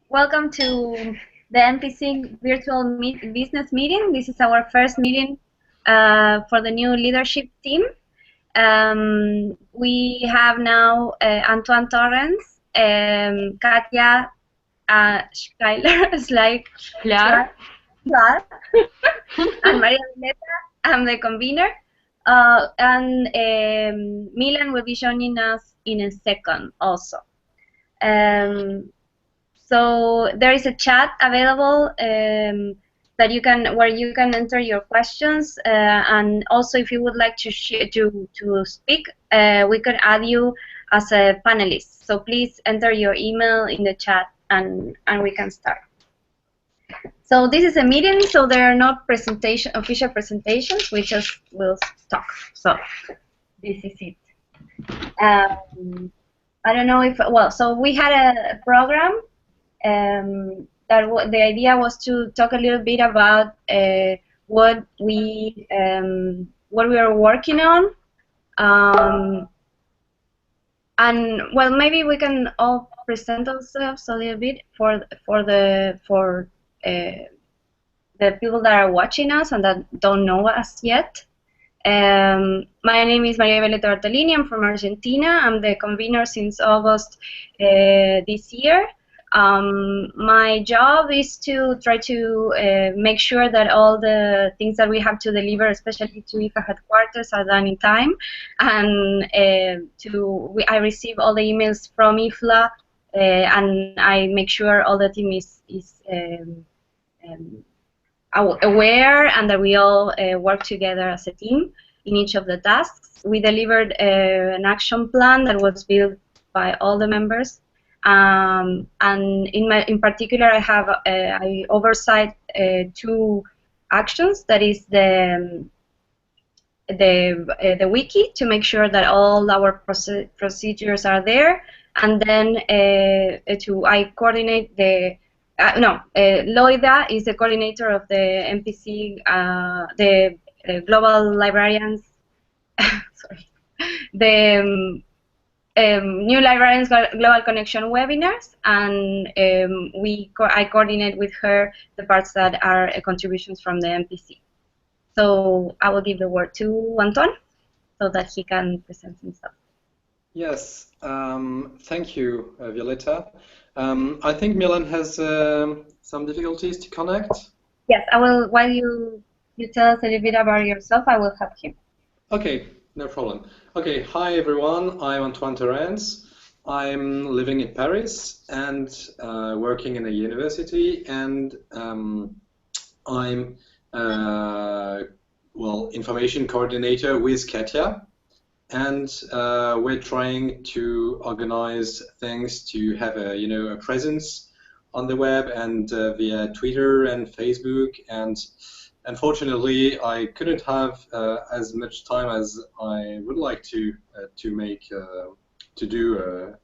Welcome to the NPSIG Virtual Business Meeting. This is our first meeting for the new leadership team. We have now Antoine Torrens, Katia Shklyar, and María Violeta. I'm the convener. And Milan will be joining us in a second also. So there is a chat available that where you can enter your questions, and also if you would like to speak, we can add you as a panelist. So please enter your email in the chat, and we can start. So this is a meeting, so there are no official presentations. We just will talk. So this is it. I don't know if so we had a program. The idea was to talk a little bit about what we are working on, and well, maybe we can all present ourselves a little bit for the people that are watching us and that don't know us yet. My name is María Violeta Bertolini. I'm from Argentina. I'm the convener since August this year. My job is to try to make sure that all the things that we have to deliver, especially to IFLA headquarters, are done in time, and I receive all the emails from IFLA, and I make sure all the team is aware and that we all work together as a team in each of the tasks. We delivered an action plan that was built by all the members. And in particular, I oversight two actions. That is the wiki, to make sure that all our procedures are there, and then I coordinate the Loida is the coordinator of the NPSIG, the Global Librarians. Sorry, the New Librarians Global Connection webinars, and I coordinate with her the parts that are contributions from the NPC. So I will give the word to Antoine so that he can present himself. Yes, thank you, Violeta. I think Milan has some difficulties to connect. Yes, I will. While you tell us a little bit about yourself, I will help him. Okay. No problem. Okay, hi everyone, I'm Antoine Torrens. I'm living in Paris and working in a university, and I'm information coordinator with Katia, and we're trying to organize things to have a presence on the web and via Twitter and Facebook. And unfortunately, I couldn't have as much time as I would like to do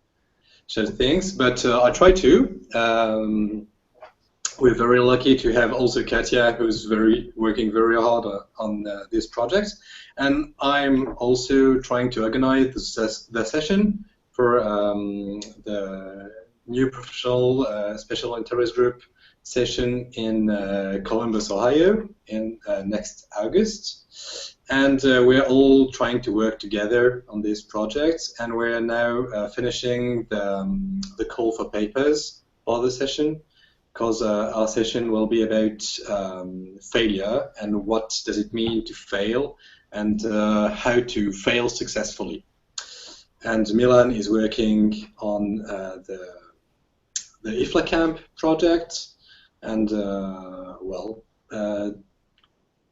such things, but I try to. We're very lucky to have also Katia, who's working very hard on this project, and I'm also trying to organize the session for the new professional special interest group session in Columbus, Ohio, in next August, and we're all trying to work together on this project, and we're now finishing the call for papers for the session, because our session will be about failure and what does it mean to fail, and how to fail successfully. And Milan is working on the IFLAcamp project. And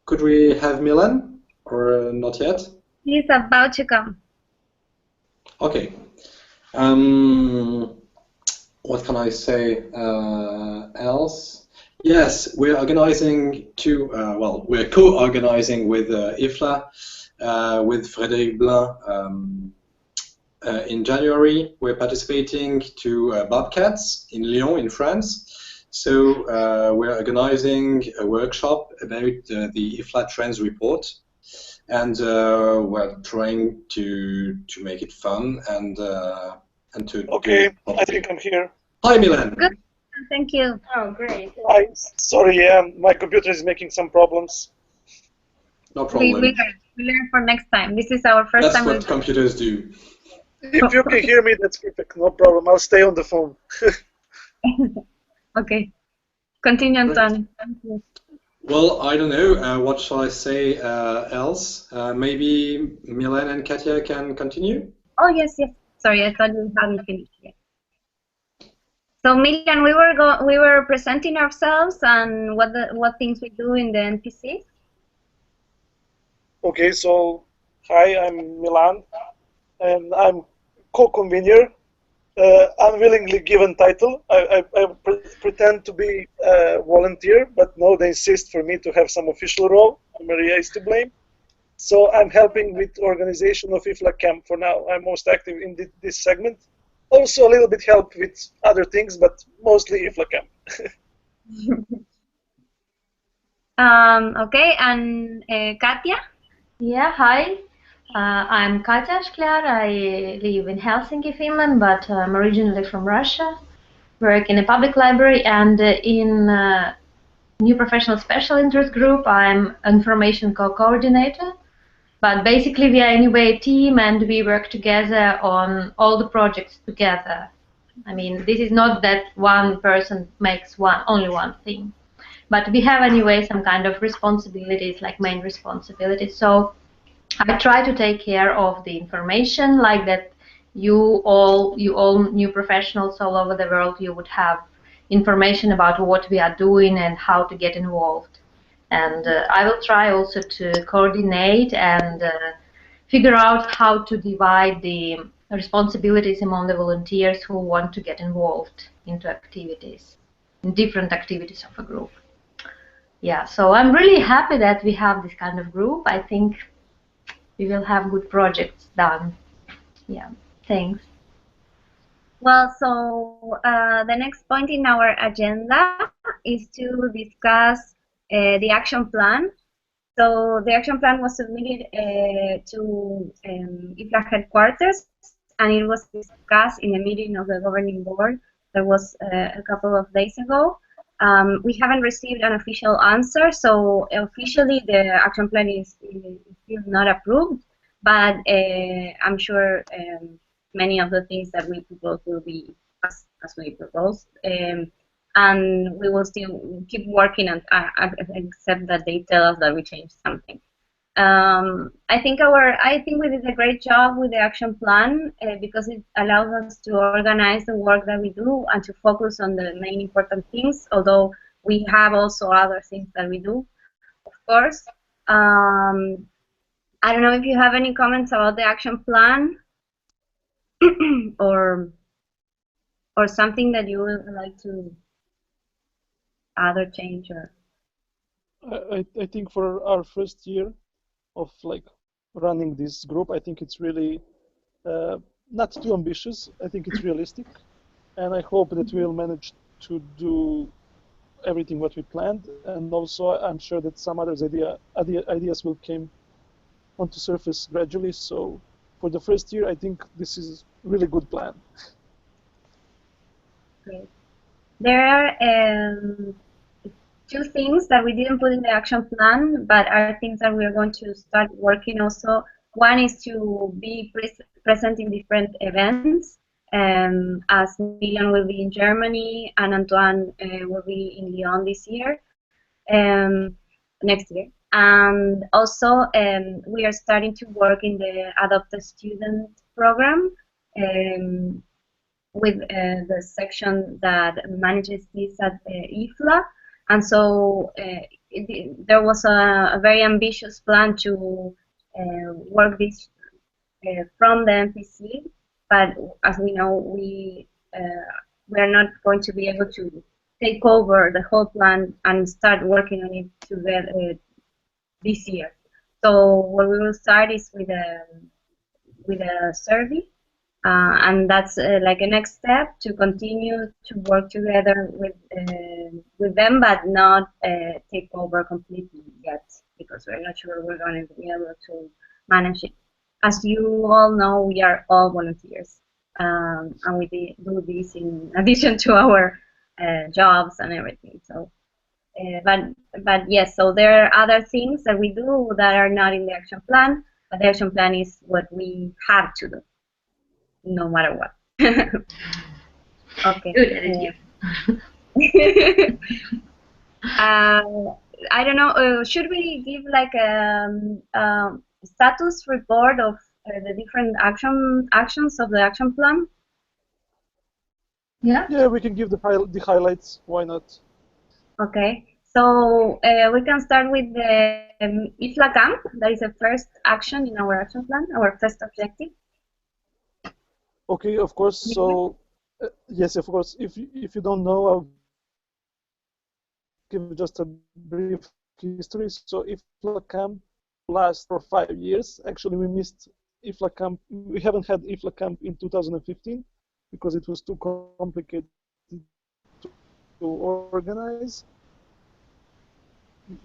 could we have Milan, or not yet? He's about to come. Okay. What can I say else? Yes, we're organizing we're co-organizing with IFLA, with Frédéric Blin. In January, we're participating to Bobcats in Lyon, in France. So we're organizing a workshop about the IFLA Trends report, and we're trying to make it fun and to. Okay, I think I'm here. Hi, Milan. Good, Thank you. Oh, great. Sorry, my computer is making some problems. No problem. We learn for next time. This is our first time. That's what computers do. If you can hear me, that's perfect. No problem. I'll stay on the phone. Okay. Continue, Antoine. Thank you. Well, I don't know. What shall I say else? Maybe Milan and Katia can continue? Oh, yes, yes. Sorry, I thought you hadn't finished yet. So, Milan, we were presenting ourselves and what things we do in the NPC. Okay, so hi, I'm Milan, and I'm co-convenor. Unwillingly given title. I pretend to be a volunteer, but no, they insist for me to have some official role. Maria is to blame. So I'm helping with organization of IFLAcamp for now. I'm most active in this segment. Also a little bit help with other things, but mostly IFLAcamp. Okay, and Katia? Yeah, hi. I'm Katia Shklyar. I live in Helsinki, Finland, but I'm originally from Russia. Work in a public library, and in new professional special interest group, I'm information co-coordinator. But basically, we are anyway a team, and we work together on all the projects together. I mean, this is not that one person makes only one thing, but we have anyway some kind of responsibilities, like main responsibilities. So I try to take care of the information, like that you all new professionals all over the world, you would have information about what we are doing and how to get involved. And I will try also to coordinate and figure out how to divide the responsibilities among the volunteers who want to get involved into activities, in different activities of a group. Yeah, so I'm really happy that we have this kind of group. I think we will have good projects done. Yeah, thanks. Well, so the next point in our agenda is to discuss the action plan. So the action plan was submitted to IFLA headquarters, and it was discussed in a meeting of the governing board that was a couple of days ago. We haven't received an official answer, so officially the action plan is still not approved, but I'm sure many of the things that we propose will be as we proposed. And we will still keep working on, except that they tell us that we changed something. I think we did a great job with the action plan because it allows us to organize the work that we do and to focus on the main important things, although we have also other things that we do, of course. I don't know if you have any comments about the action plan or something that you would like to add or change. Or I think for our first year of running this group, I think it's really not too ambitious. I think it's realistic, and I hope that we'll manage to do everything what we planned. And also, I'm sure that some other ideas will come onto surface gradually. So for the first year, I think this is a really good plan. Great. There are two things that we didn't put in the action plan, but are things that we're going to start working also. One is to be present in different events, as Milan will be in Germany and Antoine will be in Lyon this year, next year. And also, we are starting to work in the Adopted Student program with the section that manages this at IFLA. And so there was a very ambitious plan to work this from the NPC, but as we know, we are not going to be able to take over the whole plan and start working on it together this year. So what we will start is with a survey. And that's like a next step to continue to work together with them, but not take over completely yet, because we're not sure we're going to be able to manage it. As you all know, we are all volunteers, and we do this in addition to our jobs and everything. So, but yes, so there are other things that we do that are not in the action plan, but the action plan is what we have to do, no matter what. Okay. Good attitude. I don't know. Should we give like a status report of the different actions of the action plan? Yeah. Yeah, we can give the highlights. Why not? Okay. So we can start with the IFLAcamp. That is the first action in our action plan, our first objective. Okay, of course. So yes, of course. If you don't know, I'll give just a brief history. So IFLAcamp lasts for 5 years. Actually, we missed IFLAcamp. We haven't had IFLAcamp in 2015 because it was too complicated to organize.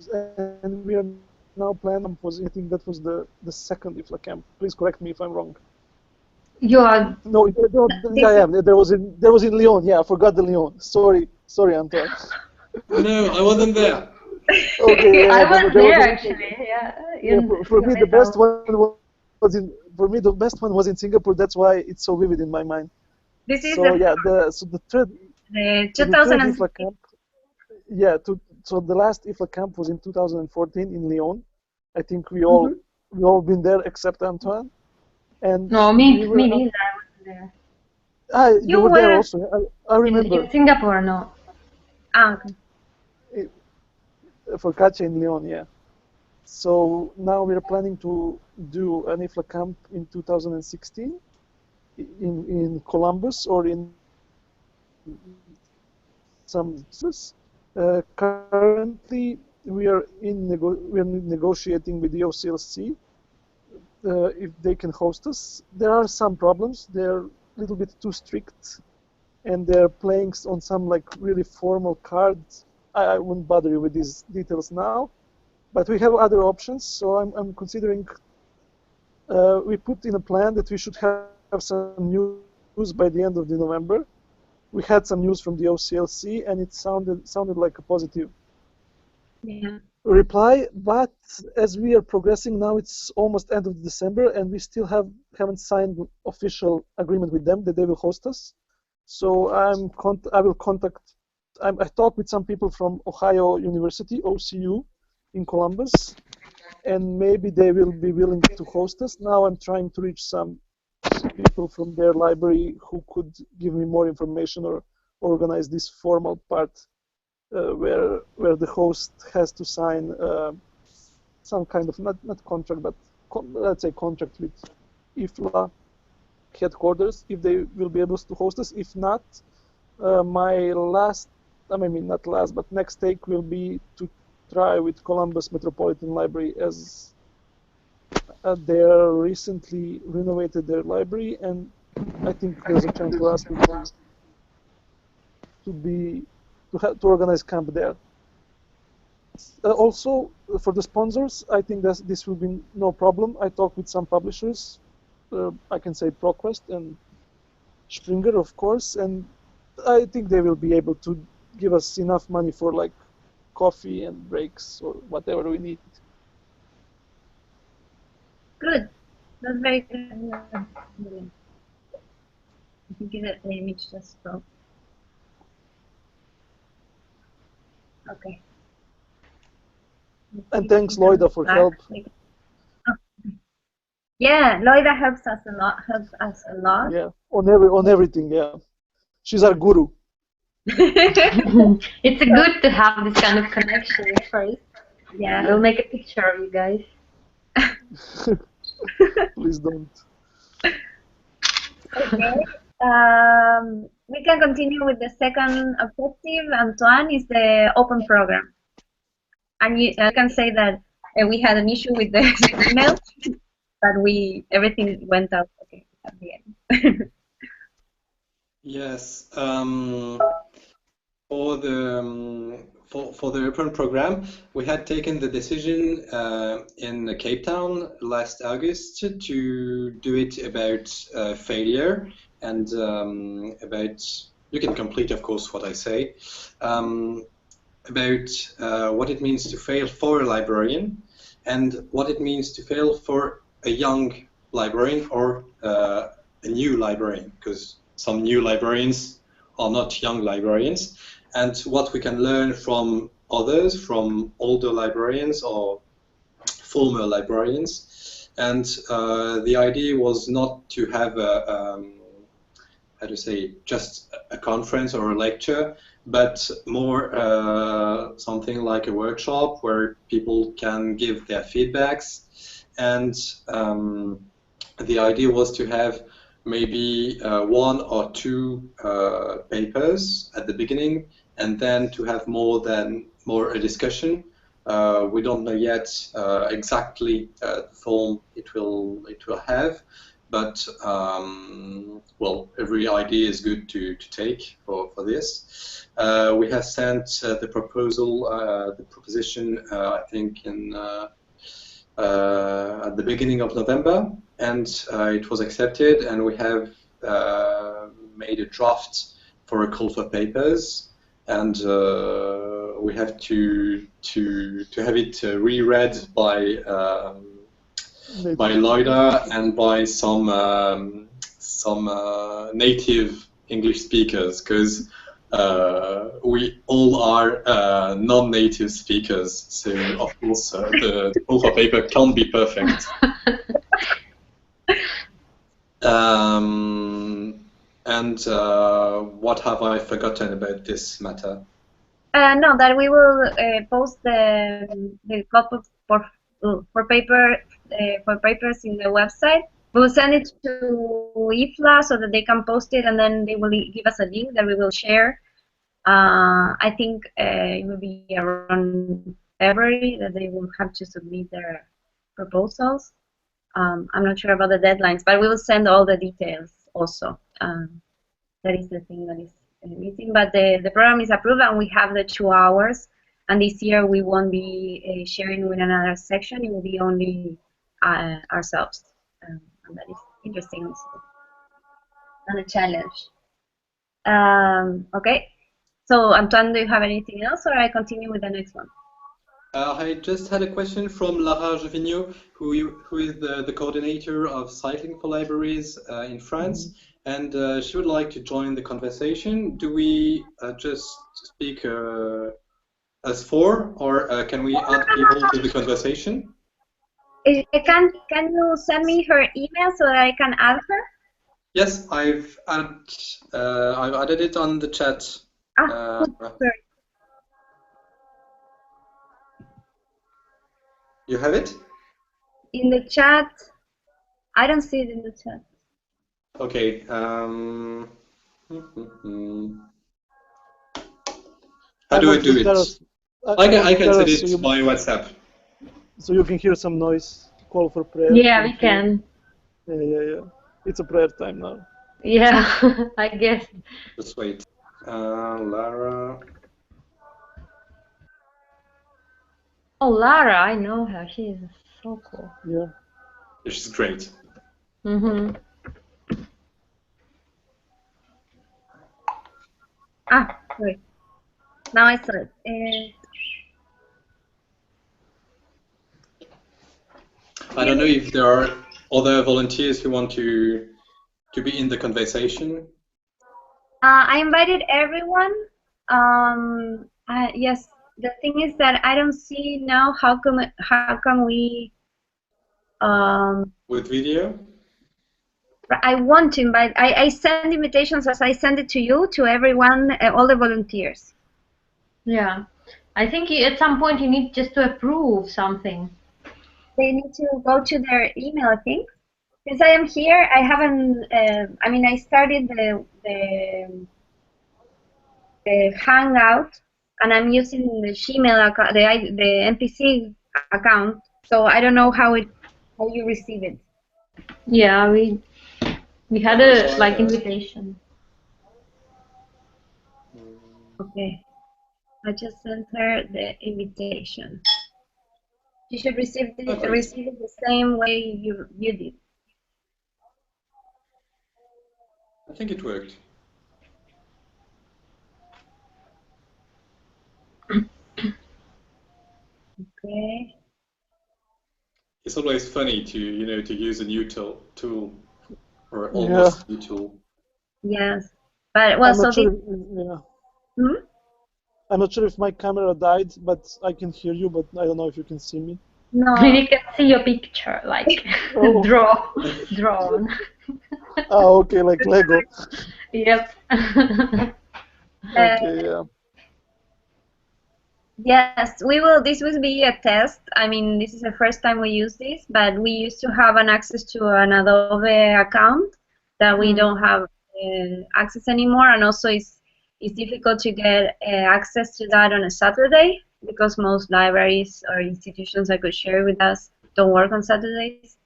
And we are now planning for, I think that was the second IFLAcamp. Please correct me if I'm wrong. You are. No, yeah, there was in Lyon. Yeah, I forgot the Lyon. Sorry, Antoine. No, I wasn't there. Okay, yeah, I was there actually. Yeah. For me, the best one was in. For me, the best one was in Singapore. That's why it's so vivid in my mind. This is the third. The 2006. IFLAcamp. Yeah, so the last IFLAcamp was in 2014 in Lyon. I think we all been there except Antoine. And no, me neither. I wasn't there. You were there also. I remember. In Singapore, no. Ah, okay. For Katia in Lyon, yeah. So now we're planning to do an IFLAcamp in 2016 in Columbus or in some places. Currently, we are negotiating with the OCLC if they can host us. There are some problems. They're a little bit too strict, and they're playing on some like really formal cards. I won't bother you with these details now, but we have other options. So I'm considering. We put in a plan that we should have some news by the end of November. We had some news from the OCLC, and it sounded like a positive reply. But as we are progressing now, it's almost end of December, and we still haven't signed official agreement with them that they will host us. So I will contact. I talked with some people from Ohio University, OCU, in Columbus, and maybe they will be willing to host us. Now I'm trying to reach some people from their library who could give me more information or organize this formal part where the host has to sign some kind of not contract, but let's say contract with IFLA headquarters if they will be able to host us. If not, next take will be to try with Columbus Metropolitan Library, as they recently renovated their library, and I think there's a chance for us to organize camp there. Also, for the sponsors, I think that this will be no problem. I talked with some publishers. I can say ProQuest and Springer, of course, and I think they will be able to give us enough money for like coffee and breaks or whatever we need. Good. That's very good. I think the image just broke. Okay. And thanks, Loida, for help. Yeah, Loida helps us a lot. Yeah, on everything. Yeah, she's our guru. It's good to have this kind of connection first. Yeah, we'll make a picture of you guys. Please don't. Okay. We can continue with the second objective. Antoine, is the open program. And I can say that we had an issue with the email, but everything went out okay at the end. Yes. For the open program, we had taken the decision in Cape Town last August to do it about failure and about you can complete, of course, what I say, about what it means to fail for a librarian and what it means to fail for a young librarian or a new librarian, because some new librarians are not young librarians, and what we can learn from others, from older librarians or former librarians. And the idea was not to have a how to say, just a conference or a lecture, but more something like a workshop where people can give their feedbacks. And the idea was to have maybe 1 or 2 papers at the beginning, and then to have more a discussion. We don't know yet exactly the form it will have, but well, every idea is good to take for this. We have sent the proposition, I think, at the beginning of November, and it was accepted, and we have made a draft for a call for papers, and we have to have it reread by Loida and by some native English speakers, because we all are non-native speakers, so of course the call for paper can't be perfect. And what have I forgotten about this matter? No, that we will post the call for papers in the website. We will send it to IFLA so that they can post it, and then they will give us a link that we will share. I think it will be around February that they will have to submit their proposals. I'm not sure about the deadlines, but we will send all the details also. That is the thing that is missing. But the program is approved, and we have the 2 hours. And this year we won't be sharing with another section. It will be only ourselves. And that is interesting and a challenge. Okay. So, Antoine, do you have anything else, or I continue with the next one? I just had a question from Lara Jovigno, who is the coordinator of Cycling for Libraries in France, and she would like to join the conversation. Do we just speak as 4, or can we add people to the conversation? Can you send me her email so that I can add her? Yes, I've added it on the chat. Sorry. You have it? In the chat? I don't see it in the chat. Okay. How do I do it? I can send it by WhatsApp. So you can hear some noise. Call for prayer. Yeah, we can. Yeah. It's a prayer time now. Yeah, I guess. Just wait. Lara. Oh, Lara, I know her. She's so cool. Yeah. She's great. Mm-hmm. Sorry. Now I saw it. I don't know if there are other volunteers who want to be in the conversation. I invited everyone. Yes, the thing is that I don't see now how can we With video? I want to invite. I send invitations as I send it to you, to everyone, all the volunteers. Yeah, I think at some point you need just to approve something. They need to go to their email, I think. Since I am here, I haven't. I mean, I started the Hangout, and I'm using the Gmail account, the NPSIG account. So I don't know how you receive it. Yeah, we had a invitation. Okay, I just sent her the invitation. You should receive it the same way you did. I think it worked. Okay. It's always funny to to use a new tool or almost new tool. Yes, but well, I'm not so sure. this, I'm not sure if my camera died, but I can hear you. But I don't know if you can see me. No. We can see your picture, like drawn. Oh, okay, like Lego. Yep. Okay, yeah. Yes, we will. This will be a test. I mean, this is the first time we use this, but we used to have an access to an Adobe account that we don't have access anymore, and also it's difficult to get access to that on a Saturday because most libraries or institutions that could share with us don't work on Saturdays.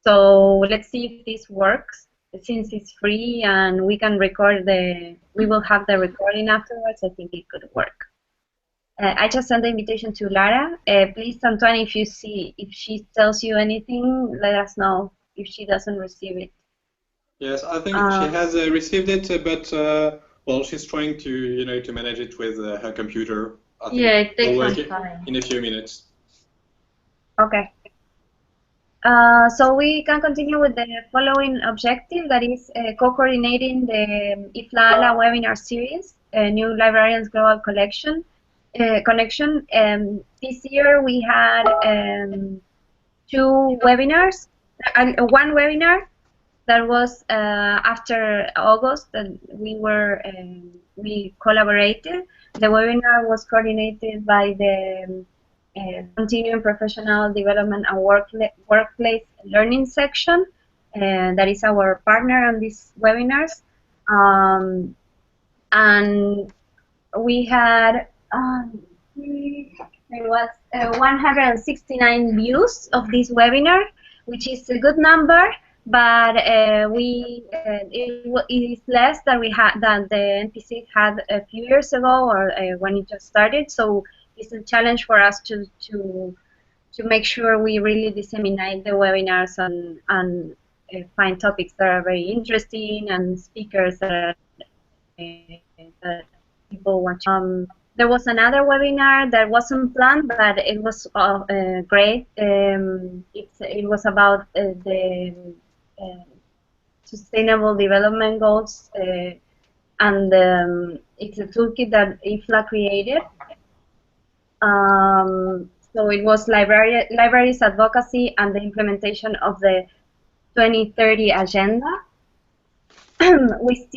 So let's see if this works. Since it's free and we can record we will have the recording afterwards. I think it could work. I just sent the invitation to Lara. Please, Antoine, if she tells you anything, let us know if she doesn't receive it. Yes, I think she has received it, but well, she's trying to to manage it with her computer. I think Yeah, it takes we'll some time. in a few minutes. Okay. So we can continue with the following objective, that is co-coordinating the IFLA webinar series, New Librarians Global Connection. This year we had 2 webinars, one webinar that was after August that we collaborated. The webinar was coordinated by the Continuing Professional Development and Workplace Learning section, that is our partner on these webinars, and we had there was 169 views of this webinar, which is a good number, but it is less than the NPSIG had a few years ago or when it just started. So it's a challenge for us to make sure we really disseminate the webinars and find topics that are very interesting and speakers that people want to. There was another webinar that wasn't planned, but it was great. It was about the Sustainable Development Goals, and it's a toolkit that IFLA created. So it was libraries advocacy and the implementation of the 2030 agenda. We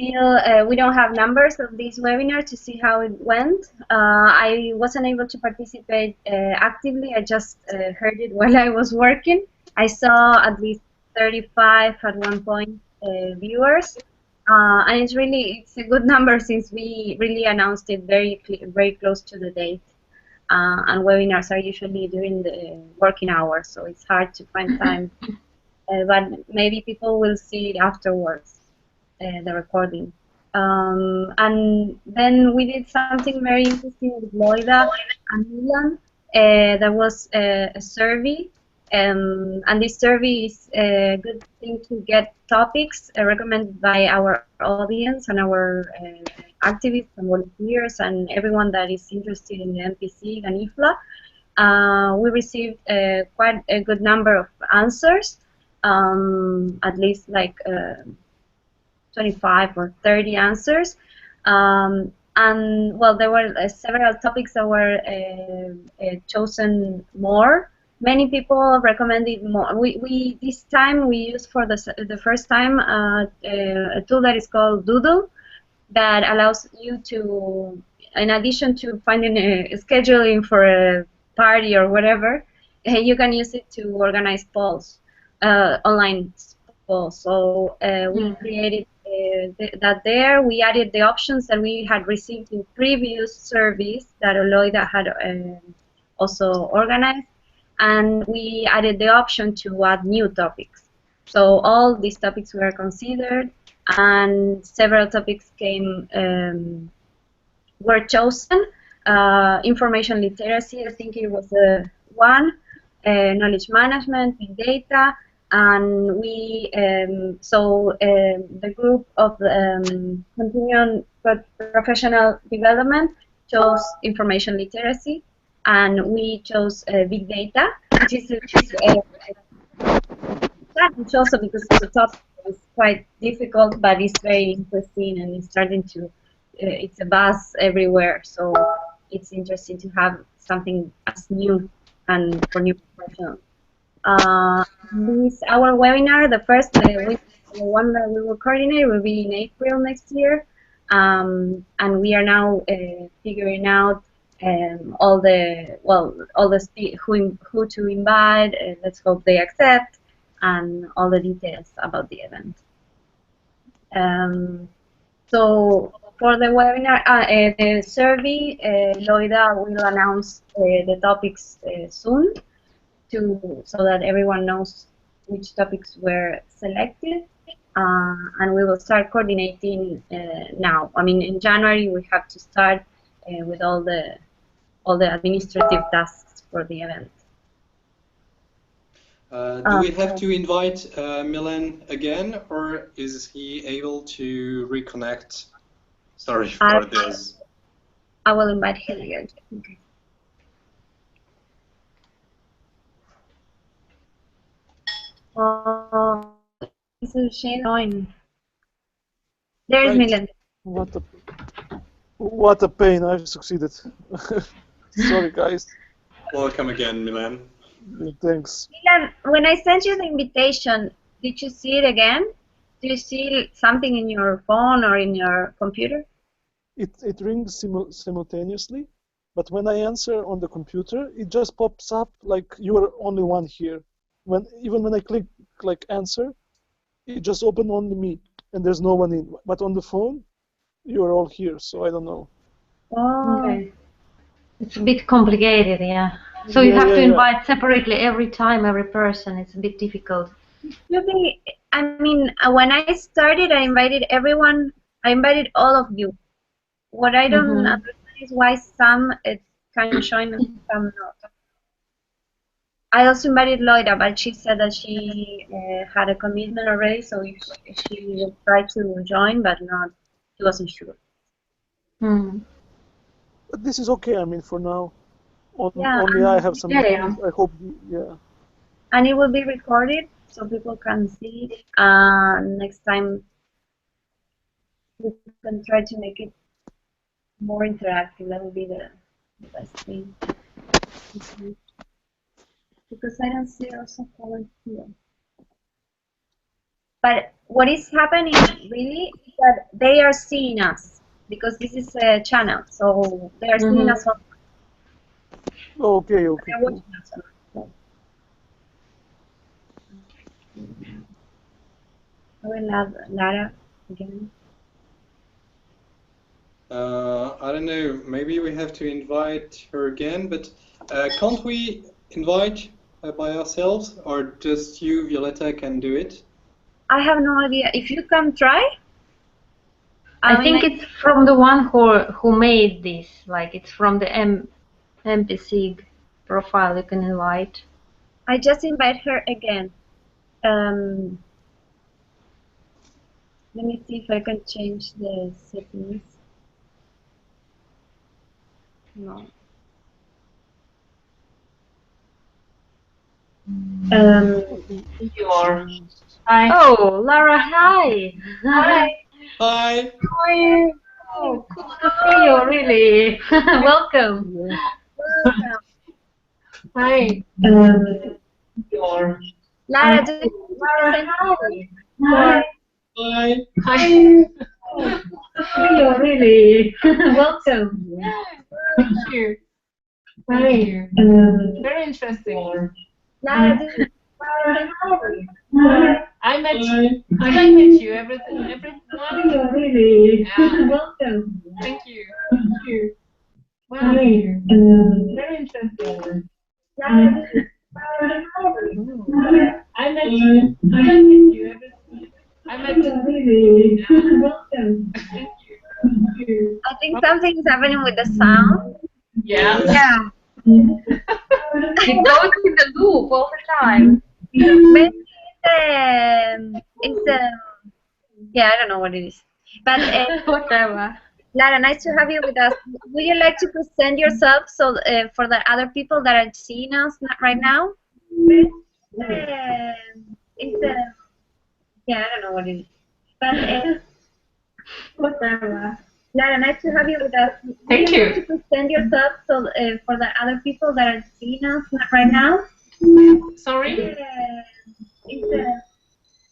don't have numbers of this webinar to see how it went. I wasn't able to participate actively. I just heard it while I was working. I saw at least 35 at one point viewers, and it's a good number since we really announced it very close to the date. And webinars are usually during the working hours, so it's hard to find time. But maybe people will see it afterwards. The recording. And then we did something very interesting with Loida and Milan. There was a survey, and this survey is a good thing to get topics recommended by our audience and our activists and volunteers and everyone that is interested in the NPSIG and IFLA. We received quite a good number of answers, at least like 25 or 30 answers, and well, there were several topics that were chosen more. Many people recommended more. We this time we used for the first time a tool that is called Doodle, that allows you to, in addition to finding a scheduling for a party or whatever, you can use it to organize polls, online polls. So we created that there. We added the options that we had received in previous surveys that Loida had also organized, and we added the option to add new topics. So all these topics were considered, and several topics were chosen. Information literacy, I think it was one, knowledge management, big data. And we, the group of Continuing Professional Development chose information literacy, and we chose big data, which is challenge also because the topic is quite difficult, but it's very interesting and it's starting to, it's a buzz everywhere. So it's interesting to have something as new and for new professionals. This our webinar, the first the one that we will coordinate will be in April next year, and we are now figuring out all the who to invite. Let's hope they accept, and all the details about the event. So for the webinar, the survey, Loida will announce the topics soon, so that everyone knows which topics were selected, and we will start coordinating now. I mean, in January we have to start with all the administrative tasks for the event. Do we have to invite Milan again, or is he able to reconnect? Sorry for this. I will invite him again. Okay. This is Shane. There is Milan. What a pain! I've succeeded. Sorry, guys. Welcome again, Milan. Thanks. Milan, when I sent you the invitation, did you see it again? Do you see something in your phone or in your computer? It rings simultaneously, but when I answer on the computer, it just pops up like you are only one here. Even when I click like answer, it just opened only me, and there's no one in. But on the phone, you are all here, so I don't know. Oh. Okay. It's a bit complicated, yeah. So you have to invite separately every time, every person. It's a bit difficult. I mean, when I started, I invited everyone. I invited all of you. What I don't understand is why some can join and some not. I also invited Loida, but she said that she had a commitment already, so she will try to join, but not. She wasn't sure. But this is okay. I mean, for now, only I have some. I hope, And it will be recorded, so people can see it. Next time, we can try to make it more interactive. That would be the best thing. Because I don't see also comments here. But what is happening really is that they are seeing us, because this is a channel, so they are seeing us. Okay. They're watching us. I will have Lara again. I don't know, maybe we have to invite her again, but can't we invite by ourselves, or just you, Violeta, can do it? I have no idea. If you can try? I think it's from the one who made this, like it's from the NPSIG profile you can invite. I just invite her again. Let me see if I can change the settings. No. Hi. Oh, Lara, hi. Hi. How are you? Oh, cool to see you, really. Welcome. Hi. Lara, hi. Hi. Hi. Oh, really. Welcome. Thank you. Hi. Very interesting. Lara, I met you. Everyone. Oh, really. Yeah. Welcome. Thank you. Wow. Hi. Very interesting. I met you. I met you. Really. Yeah. Welcome. Thank you. I think something is happening with the sound. Yeah. Yeah. It goes in the loop all the time. Maybe yeah, I don't know what it is. But Whatever. Lara, nice to have you with us. Would you like to present yourself so for the other people that are seeing us right now? Yeah, I don't know what it is. But, whatever. Lara, nice to have you with us. Thank you. Would you like to present yourself so for the other people that are seeing us right now? Sorry?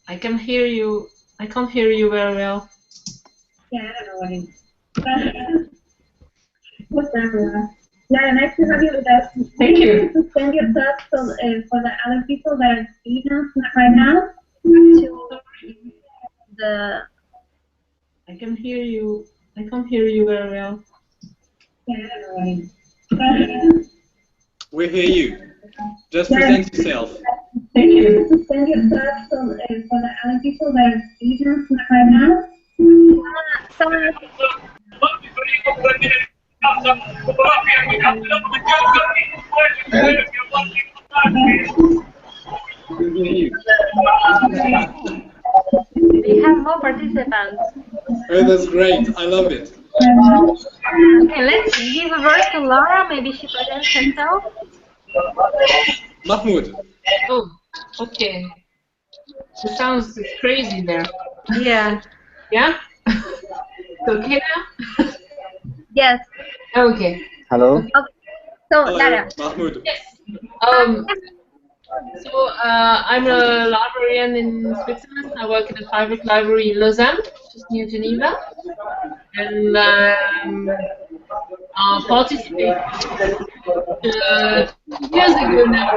I can hear you. I can't hear you very well. Yeah, I don't know what it is. Whatever. Lara, nice to have you with us. Thank you. Present yourself so for the other people that are seeing us right now. To the. I can hear you. I can't hear you very well. Yeah, I don't know what it is. We hear you. Just present yourself. Thank you. Present yourself so for the other people that are seeing us right now. Someone We hear you. We have more participants. Oh, that's great. I love it. Okay, let's give a word to Laura. Maybe she presents herself. Mahmoud. Oh, okay. The sounds is crazy there. Yeah. Yeah? Okay now? Yes. Okay. Hello. Okay. So, Hello, Lara. Mahmoud. Yes. I'm a librarian in Switzerland. I work in a private library in Lausanne, just near Geneva. And I participated 2 years ago now.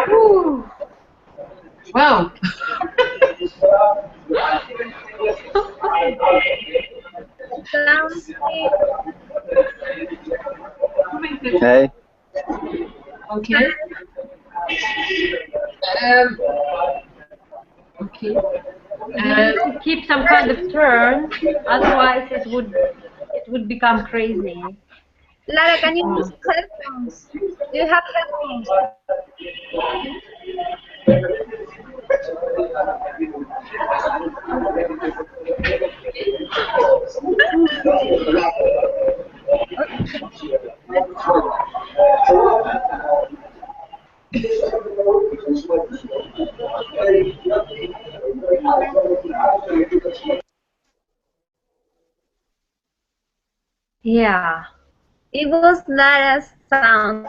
Woo. Wow. Sounds Hey. Okay. Okay. We need to keep some kind of turn, otherwise it would become crazy. Lara, can you use headphones? Do you have headphones? Yeah. It was Lara's sound.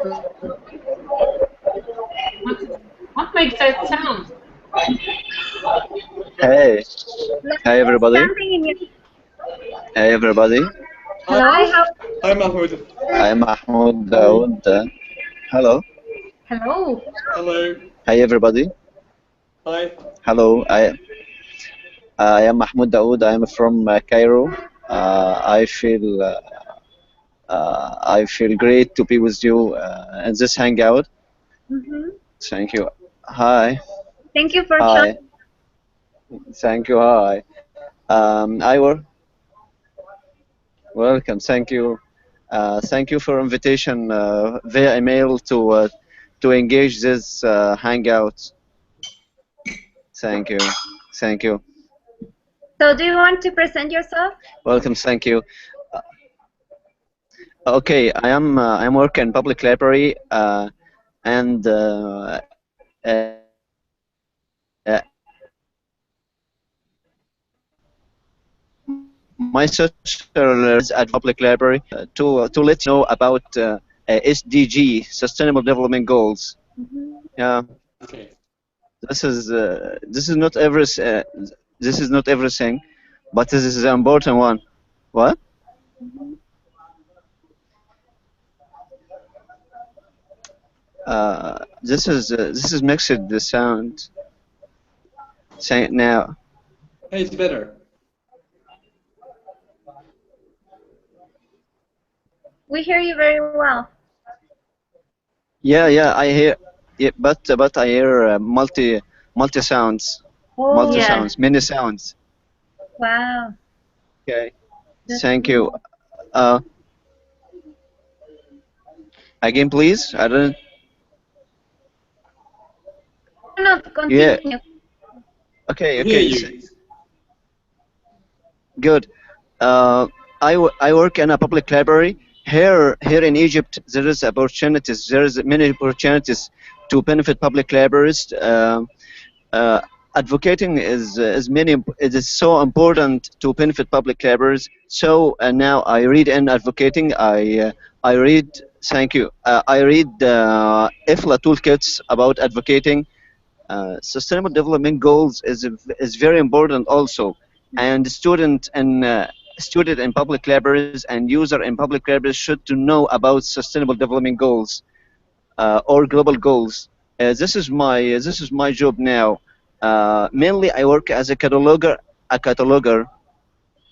What makes that sound? Hey. Hey everybody. Something in your... Hey everybody. Hello? Hi, Mahmoud. I'm Mahmoud Daoud. Hello. Hello. Hello. Hey everybody. Hi. Hello. I am Mahmoud Daoud. I am from Cairo. I feel great to be with you in this hangout. Thank you. Hi. Thank you for Hi. joining. Thank you. Hi. Ivor. Welcome. Thank you. Thank you for invitation via email to engage this hangout. Thank you. Thank you. So, do you want to present yourself? Welcome. Thank you. Okay, I'm working in public library and my social is at public library to let you know about SDG, Sustainable Development Goals. Yeah. Okay. This is not everything, but this is an important one. What? This is mixed the sound. Say it now. Hey, it's better. We hear you very well. Yeah, I hear. Yeah, but I hear multi sounds, multi sounds, many sounds. Wow. Okay. Thank you. Again, please. I don't. No, continue. Yeah. Okay. We hear you. Good. I work in a public library. Here in Egypt, there is opportunities. There is many opportunities to benefit public libraries. Advocating is it is so important to benefit public libraries. So now I read in advocating. I read. Thank you. I read IFLA toolkits about advocating. Sustainable Development Goals is very important also, and student in public libraries and user in public libraries should to know about Sustainable Development Goals or global goals. This is my job now. Mainly I work as a cataloger.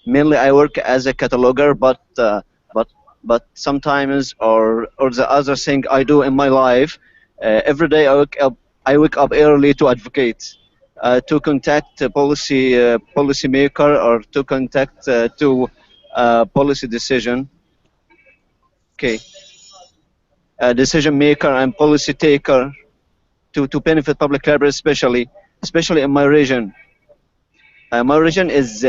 Mainly I work as a cataloger, but sometimes or the other thing I do in my life, every day I wake up early to advocate, to contact a policy maker or to contact to policy decision. Okay, decision maker and policy taker to benefit public libraries, especially in my region. My region is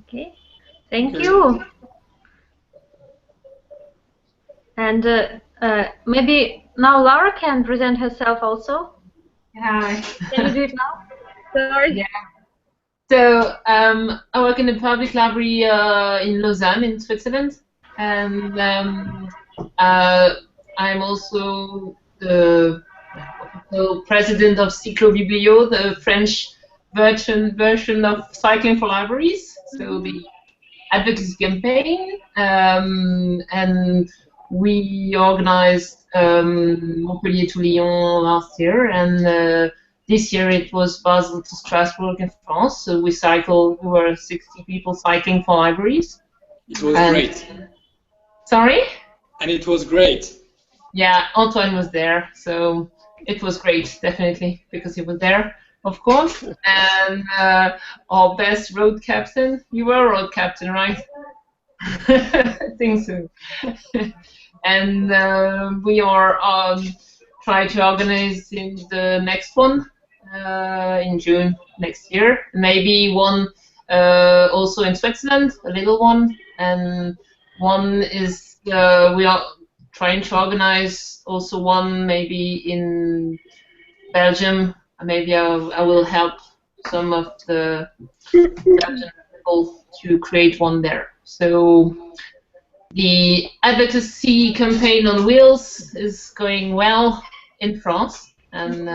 Okay, thank you. And maybe now Laura can present herself also. Hi. Can you do it now? Sorry. Yeah. So I work in the public library in Lausanne, in Switzerland, and I'm also the president of Cyclobiblio, the French version of Cycling for Libraries. So the advocacy campaign, and we organized Montpellier to Lyon last year, and this year it was Basel to Strasbourg in France. So we were 60 people cycling for libraries. It was great. Sorry? And it was great. Yeah, Antoine was there, so it was great, definitely, because he was there, of course. And our best road captain, you were a road captain, right? I think so. And we are trying to organize in the next one in June next year. Maybe one also in Switzerland, a little one, and one is we are trying to organize also one maybe in Belgium. Maybe I will help some of the Belgian people to create one there. So the advocacy campaign on wheels is going well in France, and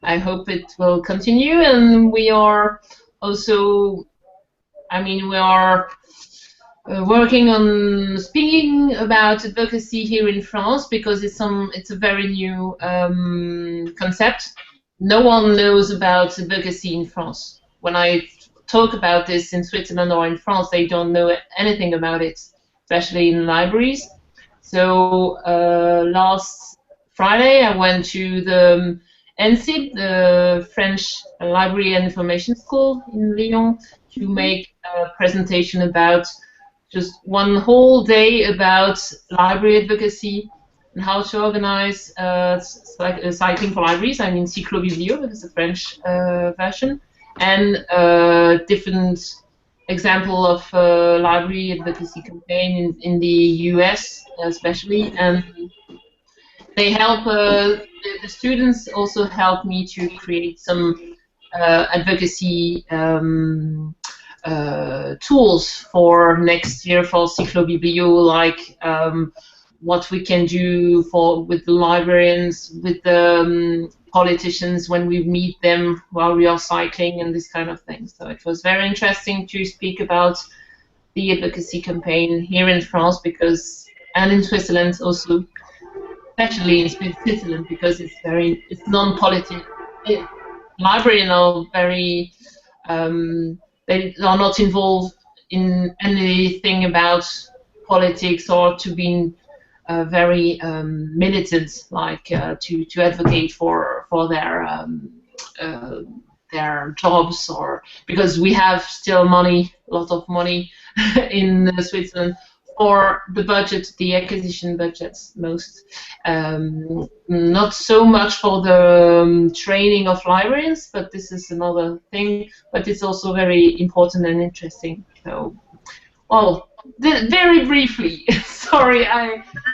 I hope it will continue. And we are also, we are working on speaking about advocacy here in France, because it's a very new concept. No one knows about advocacy in France. When I talk about this in Switzerland or in France, they don't know anything about it, especially in libraries. So last Friday I went to the NPSIG, the French Library and Information School in Lyon, to make a presentation about just one whole day about library advocacy and how to organize cycling for libraries. I mean Cyclobiblio, because the French version, and different example of library advocacy campaign in the US especially, and they help the students also help me to create some advocacy tools for next year for Cyclobiblio, like what we can do with the librarians, with the politicians when we meet them while we are cycling, and this kind of thing. So it was very interesting to speak about the advocacy campaign here in France, and in Switzerland also, especially in Switzerland, because it's non-political. Librarians are very they are not involved in anything about politics or to be very militant, like to advocate for their jobs, or because we have still money, a lot of money in Switzerland or the budget, the acquisition budgets most. Not so much for the training of librarians, but this is another thing, but it's also very important and interesting. So, well, very briefly, sorry,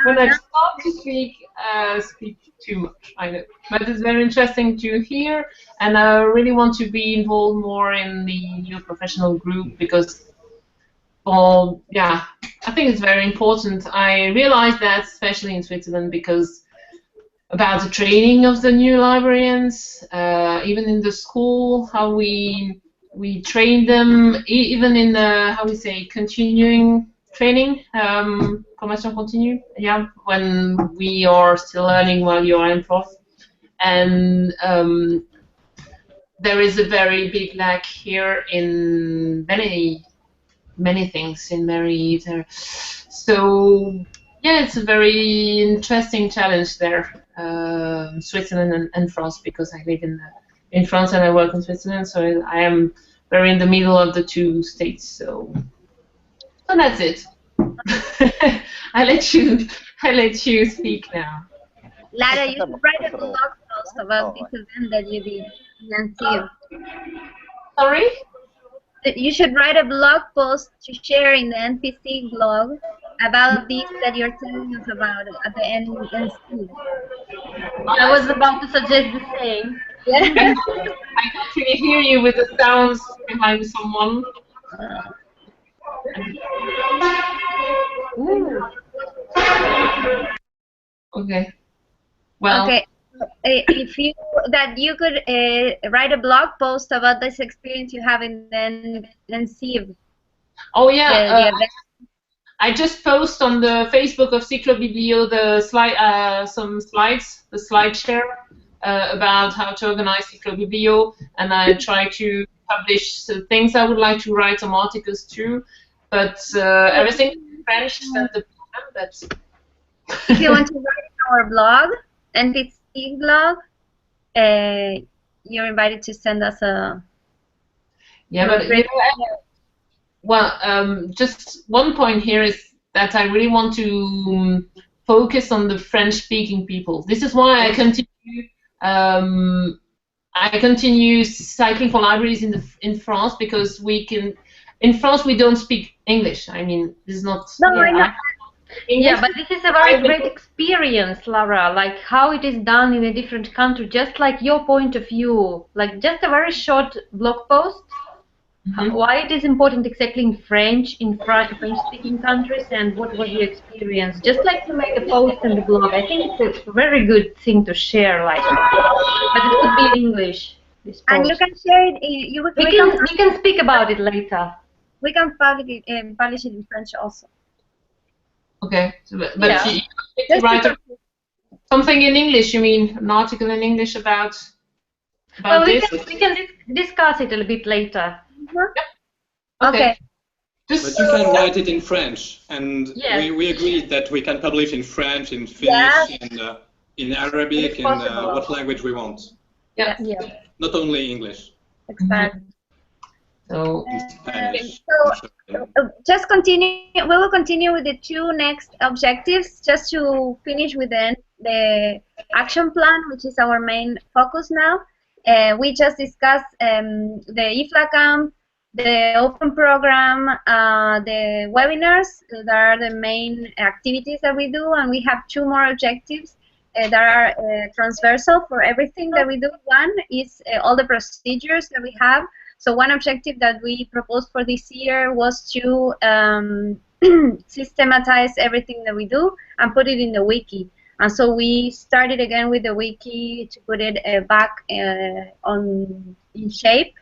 when I start to speak too much, I know. But it's very interesting to hear, and I really want to be involved more in the new professional group because, well, yeah, I think it's very important. I realize that, especially in Switzerland, because about the training of the new librarians, even in the school, how we train them, even in the, how we say, continuing training, formation continue, yeah, when we are still learning while you are in prof. And there is a very big lack here in many things, in many, so yeah, it's a very interesting challenge there, Switzerland and France, because I live in France and I work in Switzerland, so I am very in the middle of the two states. So that's it. I let you speak now. Lara, you should write a blog post about this event that you did in NCU. Sorry? You should write a blog post to share in the NPSIG blog about this that you're telling us about at the NPSIG. I was about to suggest the same. Yeah. I can't really hear you with the sounds behind someone. Ooh. Okay. Well. Okay. If you could write a blog post about this experience you have in the NCIV. Oh yeah. I just post on the Facebook of Cyclobiblio the slide, some slides, the slide share about how to organize Cyclobiblio, and I try to publish some things I would like to write some articles too, but everything in French. That's the problem. But if you want to write our blog, NPSIG blog, you're invited to send us a. Yeah, but well, just one point here is that I really want to focus on the French-speaking people. This is why I continue. I continue cycling for libraries in France, because we can. In France, we don't speak English. I mean, this is not. No, I know. Yeah, but this is a very great experience, Lara, like how it is done in a different country, just like your point of view, like just a very short blog post, why it is important exactly in French, in French-speaking countries, and what was your experience, just like to make a post in the blog. I think it's a very good thing to share, like, but it could be in English, this post. And you can share it, we can speak about it later. We can publish it in French also. Okay, so, but yeah. You write something in English, you mean? An article in English about this? We can discuss it a little bit later. Yeah. Okay. But you can write it in French, and we agreed that we can publish in French, in Finnish, in Arabic, in what language we want. Yeah. Not only English. Exactly. So, just continue. We will continue with the two next objectives, just to finish with the action plan, which is our main focus now. We just discussed the IFLAcamp, the open program, the webinars. That are the main activities that we do, and we have two more objectives that are transversal for everything that we do. One is all the procedures that we have. So one objective that we proposed for this year was to systematize everything that we do and put it in the wiki. And so we started again with the wiki to put it back in shape,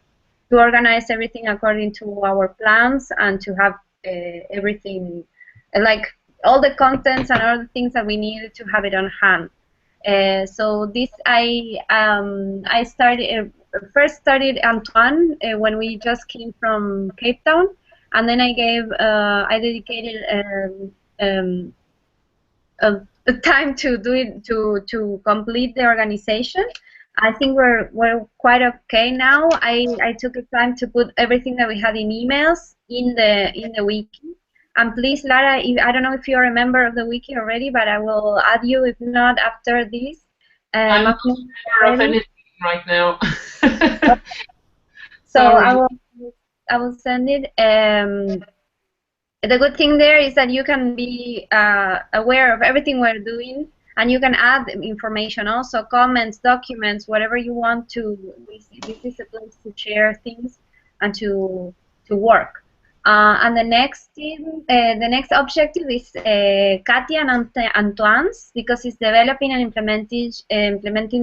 to organize everything according to our plans, and to have everything, like all the contents and all the things that we needed to have it on hand. So this I first studied Antoine when we just came from Cape Town, and then I dedicated time to do it, to complete the organization. I think we're quite okay now. I took the time to put everything that we had in emails in the wiki, And please, Lara, I don't know if you're a member of the wiki already, but I will add you if not after this. I'm not sure of anything right now. So I will send it. The good thing there is that you can be aware of everything we're doing, and you can add information also, comments, documents, whatever you want to. This is a place to share things and to work. And the next objective is Katia and Antoine's, because it's developing and implementing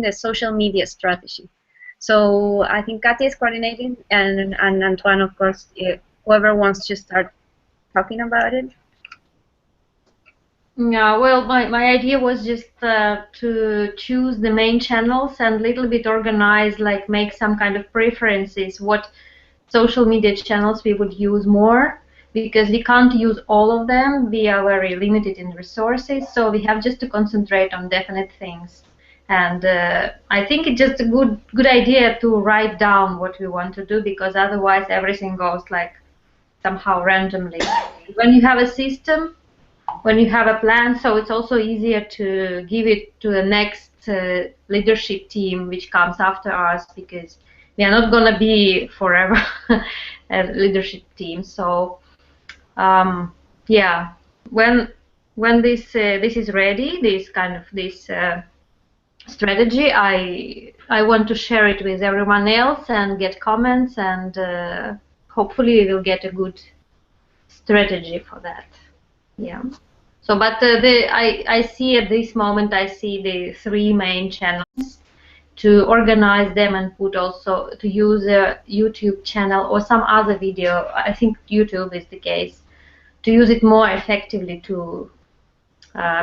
the social media strategy. So I think Katia is coordinating, and Antoine, of course, whoever wants to start talking about it. Yeah, well, my idea was just to choose the main channels and a little bit organize, like make some kind of preferences, what social media channels we would use more, because we can't use all of them. We are very limited in resources, so we have just to concentrate on definite things. And I think it's just a good idea to write down what we want to do, because otherwise everything goes like somehow randomly. When you have a system, when you have a plan, so it's also easier to give it to the next leadership team which comes after us, because we are not going to be forever a leadership team. So yeah, when this is ready, this strategy, I want to share it with everyone else and get comments, and hopefully we will get a good strategy for that. Yeah. So, but I see at this moment, I see the 3 main channels, to organize them and put also to use a YouTube channel or some other video. I think YouTube is the case, to use it more effectively to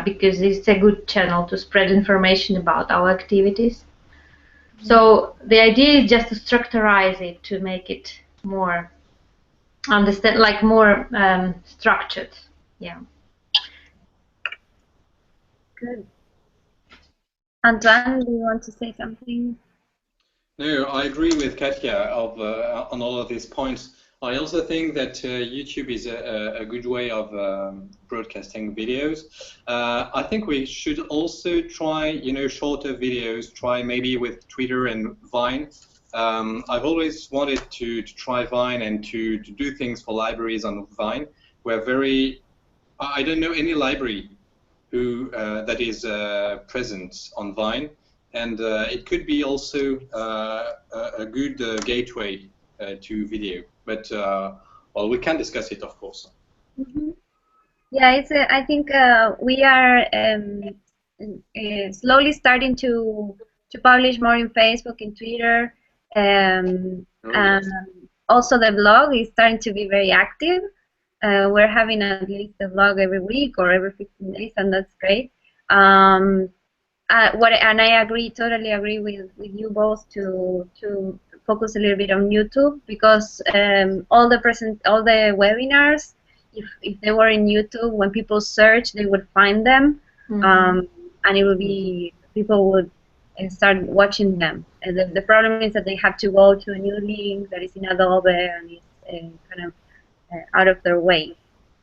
because it's a good channel to spread information about our activities. So the idea is just to structurize it, to make it more more structured. Yeah. Good. Antoine, do you want to say something? No, I agree with Katia on all of these points. I also think that YouTube is a good way of broadcasting videos. I think we should also try, shorter videos. Try maybe with Twitter and Vine. I've always wanted to try Vine and to do things for libraries on Vine. I don't know any library that is present on Vine, and it could be also a good gateway to video. But well, we can discuss it, of course. Mm-hmm. Yeah, I think we are slowly starting to publish more in Facebook, in Twitter, and also the blog is starting to be very active. We're having at least a blog every week or every 15 days, and that's great. And I totally agree with you both to focus a little bit on YouTube, because all the webinars, if they were in YouTube, when people search, they would find them, and it would be, people would start watching them. And the problem is that they have to go to a new link that is in Adobe, and it's kind of out of their way.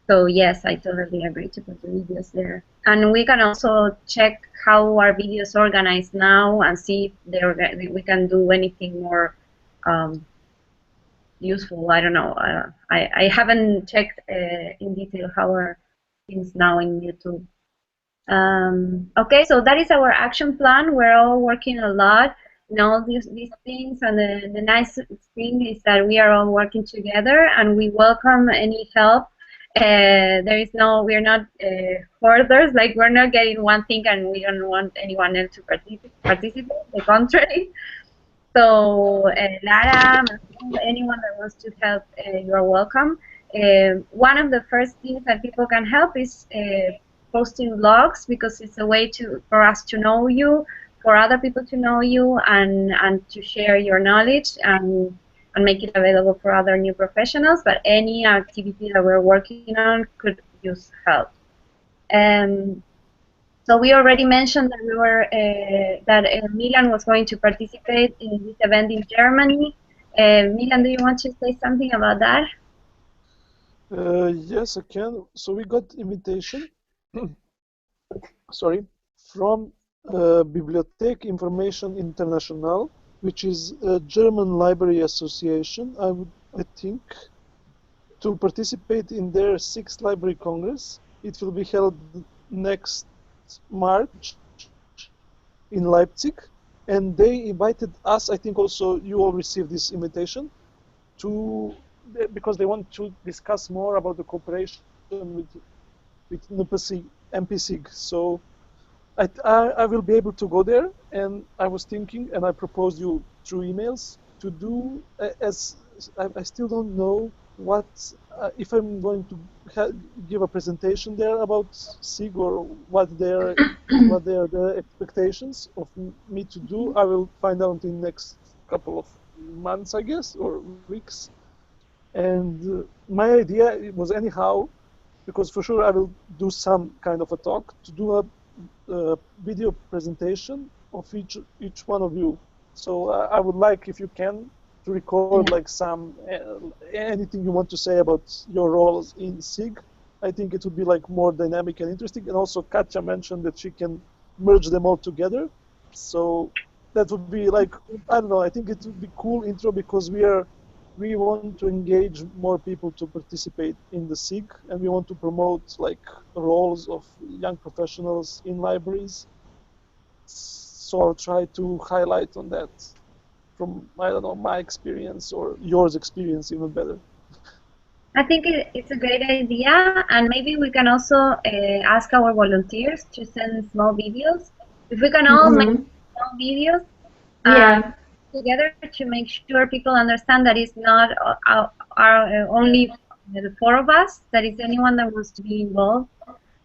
So yes, I totally agree to put the videos there. And we can also check how our videos organized now and see if we can do anything more useful. I don't know. I haven't checked in detail how are things now in YouTube. Okay, so that is our action plan. We're all working a lot in all these things, and the nice thing is that we are all working together, and we welcome any help. We're not hoarders, like we're not getting one thing and we don't want anyone else to participate, the contrary. So Lara, anyone that wants to help, you're welcome. One of the first things that people can help is posting blogs, because it's a way for us to know you, for other people to know you, and to share your knowledge and make it available for other new professionals. But any activity that we're working on could use help. So we already mentioned that Milan was going to participate in this event in Germany. Milan, do you want to say something about that? Yes, I can. So we got invitation, sorry, from Bibliothek Information International, which is a German library association, I think, to participate in their 6th Library Congress. It will be held next March in Leipzig, and they invited us. I think also you all received this invitation because they want to discuss more about the cooperation with NPSIG. So I will be able to go there, and I was thinking, and I proposed you through emails to do as I still don't know what if I'm going to give a presentation there about SIG or what are the expectations of me to do. I will find out in the next couple of months, I guess, or weeks. And my idea was anyhow, because for sure I will do some kind of a talk, to do a video presentation of each one of you. So I would like, if you can, to record like some anything you want to say about your roles in SIG. I think it would be like more dynamic and interesting. And also Katia mentioned that she can merge them all together. So that would be like, I don't know, I think it would be cool intro, because we want to engage more people to participate in the SIG, and we want to promote like roles of young professionals in libraries. So I'll try to highlight on that from, I don't know, my experience or yours experience even better. I think it's a great idea, and maybe we can also ask our volunteers to send small videos. If we can all make small videos together to make sure people understand that it's not only the 4 of us, that it's anyone that wants to be involved.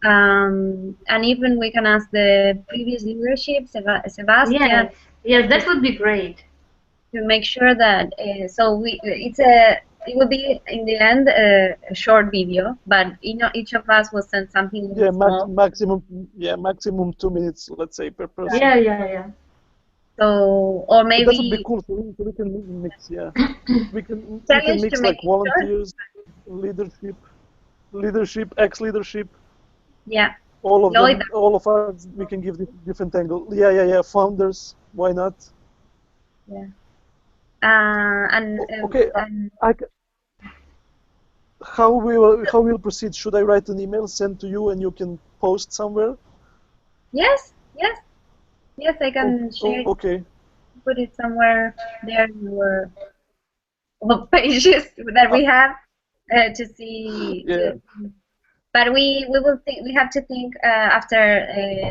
And even we can ask the previous leadership, Sebastian. Yes, that would be great. To make sure that it will be in the end a short video, but each of us will send something. Yeah, maximum 2 minutes, let's say, per person. Yeah. So, or maybe that would be cool. So we can mix. Yeah, we can mix like volunteers, leadership, ex-leadership. Yeah. All of them, all of us, we can give different angle. Yeah. Founders, why not? Yeah. Okay. How we'll proceed? Should I write an email, send to you, and you can post somewhere? Yes, I can share. Okay. Put it somewhere there in our pages that we have to see. Yeah. But we will think. We have to think after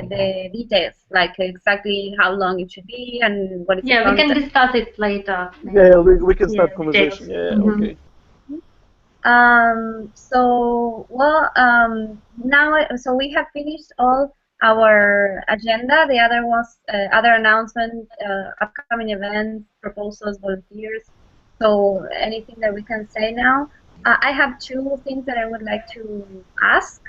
the details, like exactly how long it should be and what is. Yeah, we can discuss it later. Yeah, we can start conversation. Yeah, okay. Now we have finished all our agenda. The other was other announcements, upcoming events, proposals, volunteers. So anything that we can say now. I have 2 things that I would like to ask.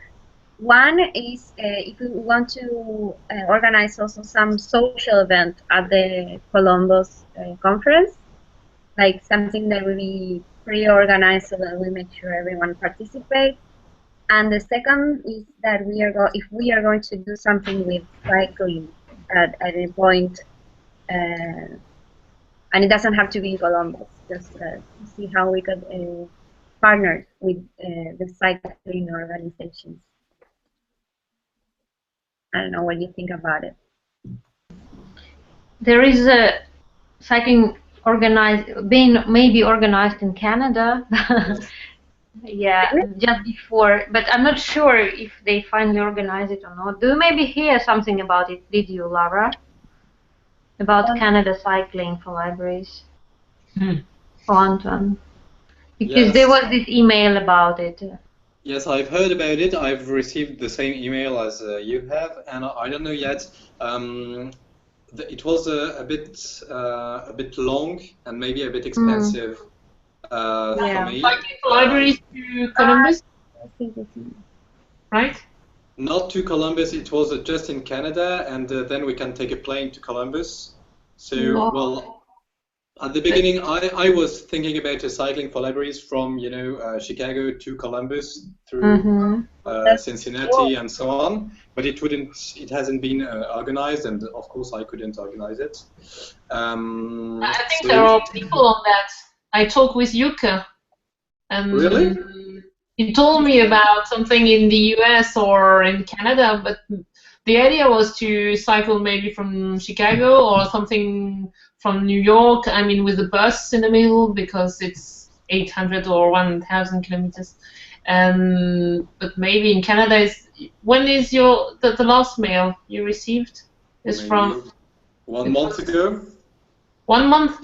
One is if we want to organize also some social event at the Columbus conference, like something that will be pre-organized so that we make sure everyone participates. And the second is that if we are going to do something with cycling at any point, and it doesn't have to be in Columbus, just see how we could partner with the cycling organizations. I don't know what you think about it. There is a cycling maybe organized in Canada. Yeah, just before, but I'm not sure if they finally organize it or not. Do you maybe hear something about it? Did you, Laura? About Canada cycling for libraries? For Antoine? Because there was this email about it. Yes, I've heard about it. I've received the same email as you have, and I don't know yet. It was a bit long and maybe a bit expensive for me. Cycling for libraries to Columbus, right? Not to Columbus. It was just in Canada, and then we can take a plane to Columbus. So, well, At the beginning, I was thinking about cycling for libraries from Chicago to Columbus through Cincinnati and so on, but it hasn't been organized, and of course I couldn't organize it. I think there are people on that. I talked with Yuka, and really? he told me about something in the US or in Canada, but the idea was to cycle maybe from Chicago or something from New York, I mean with the bus in the middle, because it's 800 or 1,000 kilometers. But maybe in Canada, when is the last mail you received? Is maybe from 1 month ago. 1 month?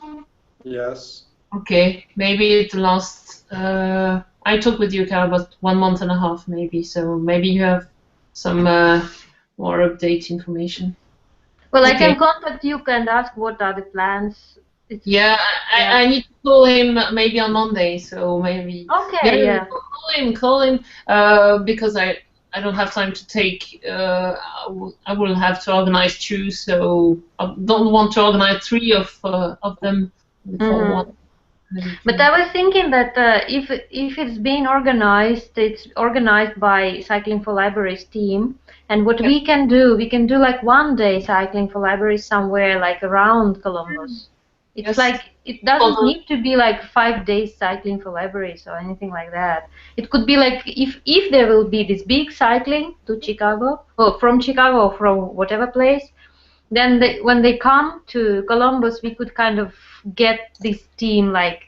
Yes. Okay, maybe the last. I talked with you about 1.5 months, maybe. So maybe you have some more update information. Well, okay. I can contact you and ask what are the plans. Yeah, I need to call him maybe on Monday, so maybe. Okay, yeah. Call him, because I don't have time to take. I will have to organize 2, so I don't want to organize 3 of them before one. But I was thinking that if it's being organized, it's organized by Cycling for Libraries team. And what we can do like 1 day cycling for libraries somewhere like around Columbus. It's like, it doesn't need to be like 5 days cycling for libraries or anything like that. It could be like, if there will be this big cycling to Chicago, or from Chicago or from whatever place, then when they come to Columbus, we could kind of get this team, like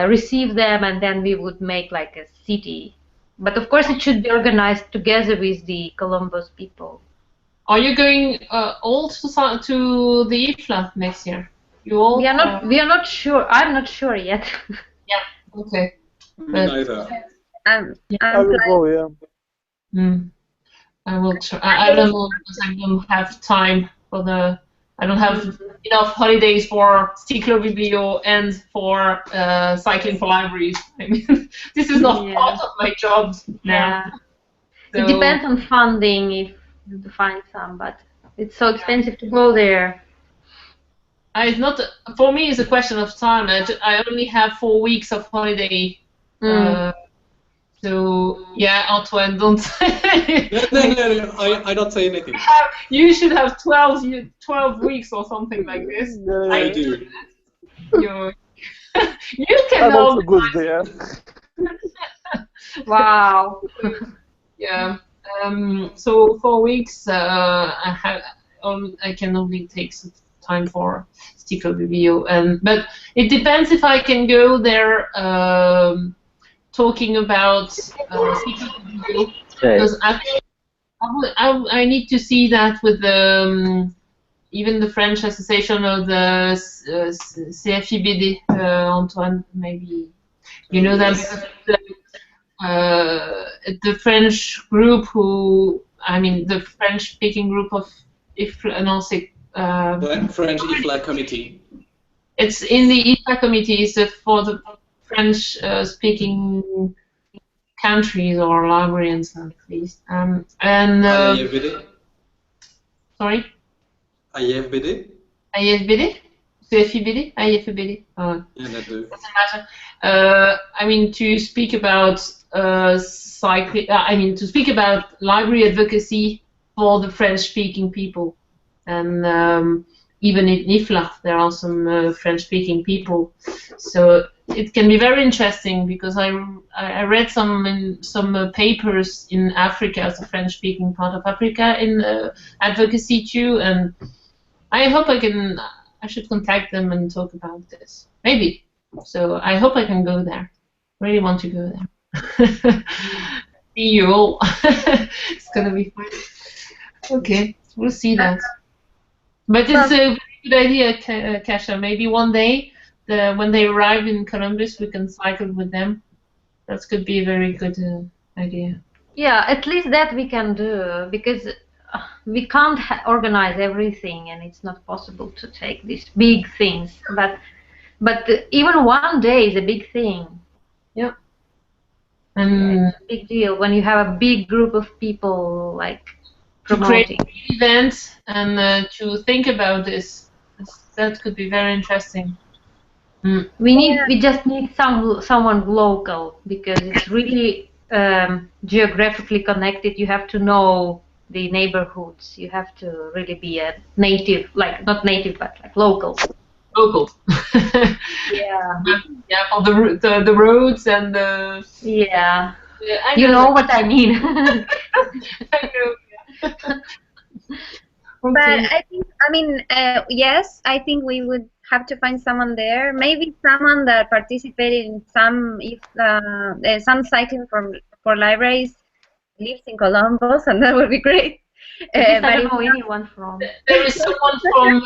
receive them, and then we would make like a city. But of course, it should be organized together with the Columbus people. Are you going all to the IFLA next year? You all? We are not sure. I'm not sure yet. Yeah. Okay. Me neither. I will go. Yeah. I will try. I don't know, because I don't have time for the. I don't have enough holidays for Ciclovibio and for cycling for libraries. I mean, this is not part of my job now. Yeah. So, it depends on funding, if you find some, but it's so expensive to go there. It's not, for me, it's a question of time. I only have 4 weeks of holiday. So, yeah, Antoine, don't say. No, I don't say anything. You should have 12 weeks or something like this. I do. You can I'm also good there. Wow. Yeah. So 4 weeks, I can only take some time for Ciclovibio, but it depends if I can go there. Talking about Ciclovibio, because I need to see that with even the French Association of the CFIBD, Antoine, maybe you know them. The French group the French-speaking group of French IFLA committee. It's in the IFLA committee, so for the French-speaking countries or librarians at least. IFBD? Sorry? IFBD? IFBD? CFIBD? IFBD? Oh. Yeah, that does. Doesn't matter. I mean, to speak about to speak about library advocacy for the French-speaking people, and even in IFLA there are some French-speaking people, so it can be very interesting, because I read some papers in Africa, the French-speaking part of Africa, in advocacy too, and I hope I should contact them and talk about this, maybe. So I hope I can go there. Really want to go there. See you all. It's gonna be fun. Okay, we'll see that. But it's a very good idea, Kasia. Maybe one day, when they arrive in Columbus, we can cycle with them. That could be a very good idea. Yeah, at least that we can do, because we can't organize everything, and it's not possible to take these big things. But even 1 day is a big thing. Yeah. It's a big deal when you have a big group of people like promoting. To create events and to think about this. That could be very interesting. We just need someone local, because it's really geographically connected. You have to know the neighborhoods. You have to really be a native, like not native, but like local. Local. Yeah. Yeah, for the roads and the. Yeah. I You know what I mean. I know. But Okay. yes, I think we would have to find someone there. Maybe someone that participated in some cycling for libraries lives in Columbus, and that would be great. I don't know anyone from. There is someone from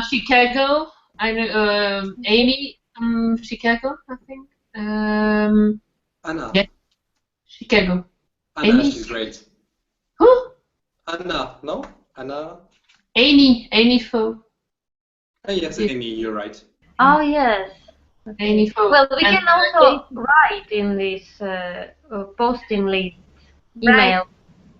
Chicago. I know Amy from Chicago, I think. Anna. Yeah. Chicago. Anna, Amy? she's great. Who? Anna, no? Anna? Amy Fo. Oh, yes, Amy, you're right. Oh, yes. Amy Fo. Well, we can also write in this posting list email.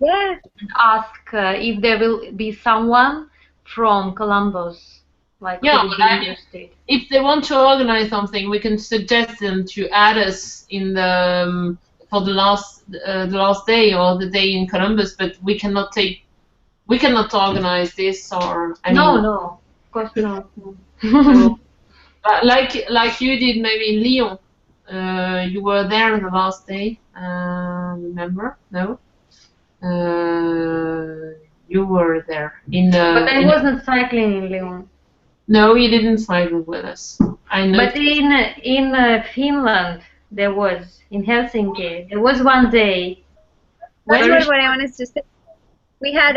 Right. Yeah. And ask if there will be someone from Columbus, like who would be interested. If they want to organize something, we can suggest them to add us in the for the last day or the day in Columbus. But we cannot organize this or anything. No, of course not. So, like you did maybe in Lyon. You were there the last day. Remember? No. You were there in the. But I wasn't cycling in Lyon. No, you didn't cycle with us. I know. But in Finland, there was in Helsinki. There was one day. That's what I wanted to say. We had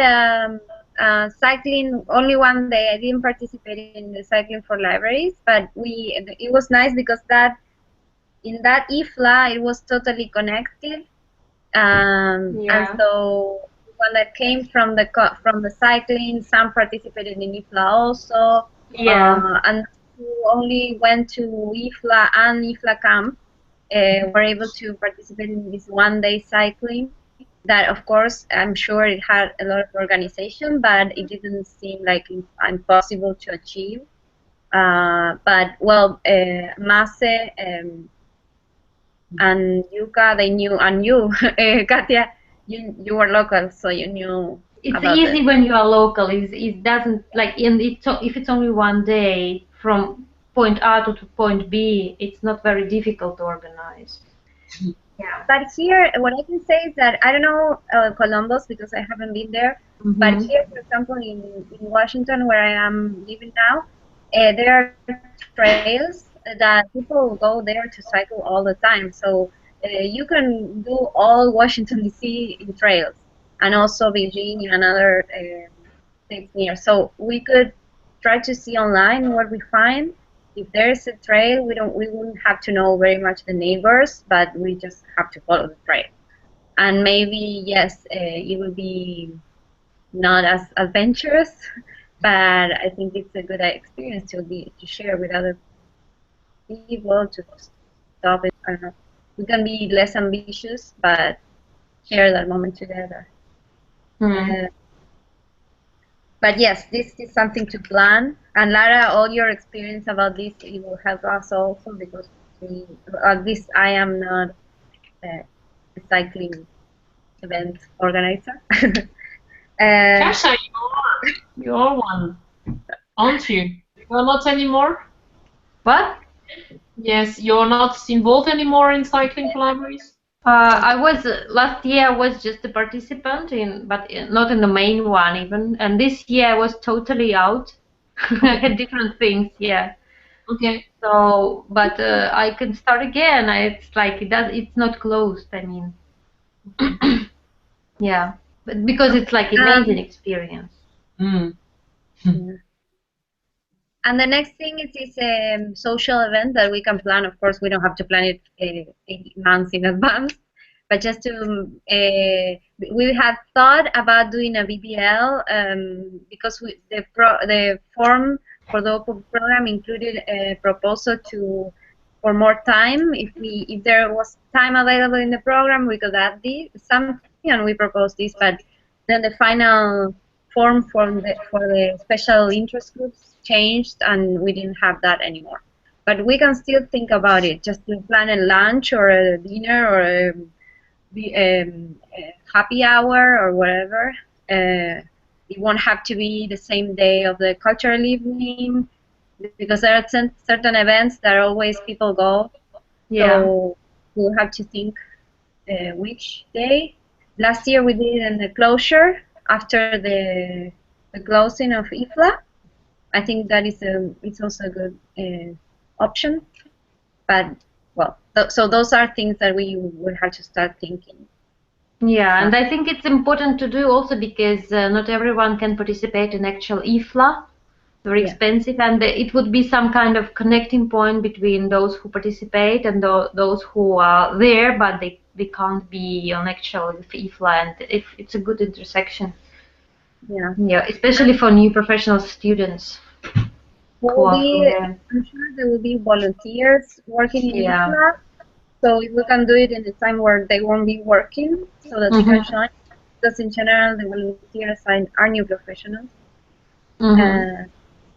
cycling only one day. I didn't participate in the cycling for libraries, but it was nice because in that IFLA it was totally connected. And so one that came from the cycling, some participated in IFLA also. Yeah. And who only went to IFLA and IFLAcamp were able to participate in this one-day cycling. That, of course, I'm sure it had a lot of organization, but it didn't seem like impossible to achieve. But well, Mase and Yuka, they knew, and you, Katia, you were local, so you knew. It's easy when you are local. It doesn't like if it's only one day from point A to point B, it's not very difficult to organize. Yeah. But here, what I can say is that I don't know Columbus because I haven't been there. But here, for example, in Washington, where I am living now, there are trails that people go there to cycle all the time. So you can do all Washington D.C. in trails, and also Beijing and other states near. So we could try to see online what we find. If there is a trail, we wouldn't have to know very much the neighbors, but we just have to follow the trail. And maybe yes, it will be not as adventurous, but I think it's a good experience to share with other people, to stop it. I don't know. We can be less ambitious, but share that moment together. But yes, this is something to plan. And Lara, all your experience about this, it will help us also because at least I am not a cycling event organizer. Kasia, you're one, aren't you? You're not anymore? What? Yes, you're not involved anymore in cycling for libraries? I was last year. I was just a participant but not in the main one even. And this year I was totally out. I had different things. Yeah. Okay. So, but I can start again. It's like it's not closed. I mean, yeah, but because it's like amazing experience. And the next thing is this social event that we can plan. Of course, we don't have to plan it 8 months in advance, but just to, we had thought about doing a BBL because the form for the program included a proposal for more time. If there was time available in the program, we could add something, and we proposed this. But then the final form for the special interest groups changed, and we didn't have that anymore. but we can still think about it, just to plan a lunch or a dinner or a happy hour or whatever. It won't have to be the same day of the cultural evening, because there are certain events that always people go. Yeah. So we'll have to think which day. Last year we did in the closure after the closing of IFLA. I think that is it's also a good option. But well, so those are things that we would have to start thinking. Yeah, and I think it's important to do also because not everyone can participate in actual IFLA. Very expensive, and it would be some kind of connecting point between those who participate and those who are there, but they can't be on actual IFLA, and it's a good intersection. Yeah. Yeah, especially for new professional students. I'm sure there will be volunteers working in IFLA, so if we can do it in a time where they won't be working, so that they can join, because in general the volunteers are new professionals.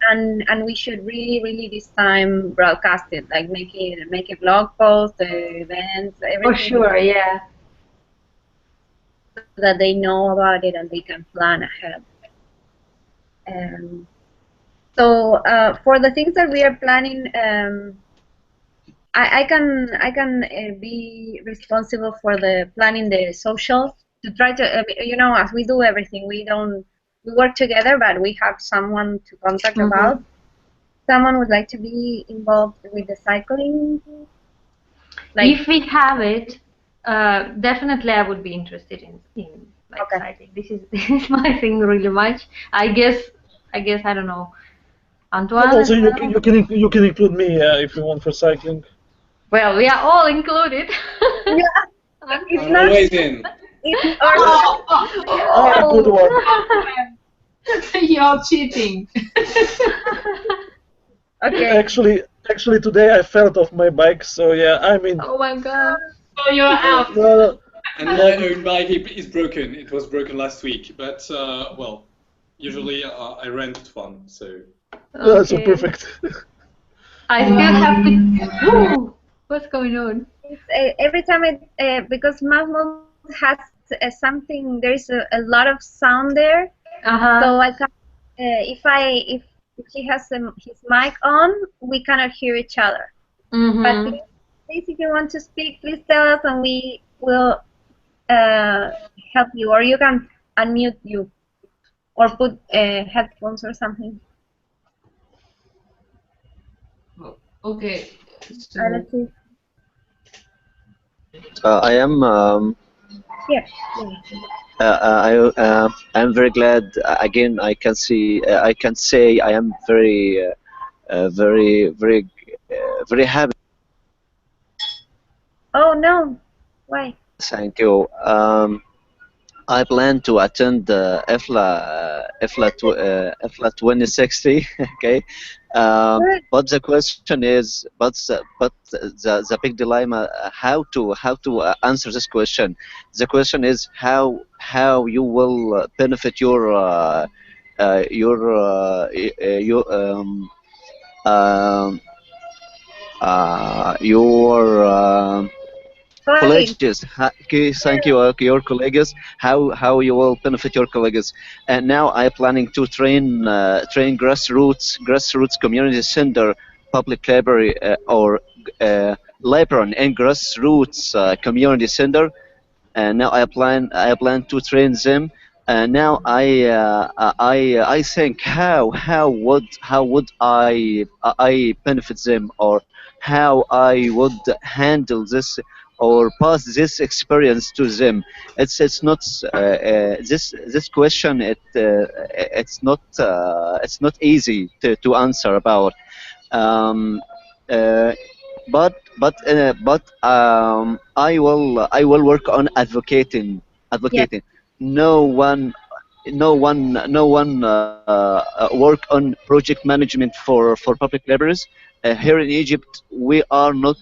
And we should really this time broadcast it, like make a blog post, events, everything. For sure, yeah. So that they know about it and they can plan ahead. So for the things that we are planning, I can be responsible for the planning the social, to try to as we do everything, we work together, but we have someone to contact about. Someone would like to be involved with the cycling? Like, if we have it, definitely I would be interested in cycling. This is my thing really much. I guess I don't know. Antoine? Also, you can include me if you want for cycling. Well, we are all included. It's not always in. Good one. You're cheating. Okay. Actually, today I fell off my bike, so yeah, I'm in. Oh my god. So you're out. No. And my own bike is broken. It was broken last week, but well, usually I rent one, so. Okay. So perfect. I still have to. Ooh, what's going on? Every time because Mahmoud has something, there is a lot of sound there. So I can, if he has his mic on, we cannot hear each other. But please, if you want to speak, please tell us, and we will help you, or you can unmute you, or put headphones or something. Okay. So I am. Yes. I'm very glad. Again, I can say I am very happy. Oh no! Why? Thank you. I plan to attend the EFLA 2060. Okay, but the question is, the big dilemma, how to answer this question. The question is how you will benefit your colleagues. Thank you, your colleagues. How you will benefit your colleagues. And now I am planning to train grassroots community center, public library or library and grassroots community center. And now I plan to train them. And now I think how would I benefit them, or how I would handle this or pass this experience to them. It's not this question. It's not easy to answer about. But I will work on advocating. Yeah. No one work on project management for public libraries. Here in Egypt, we are not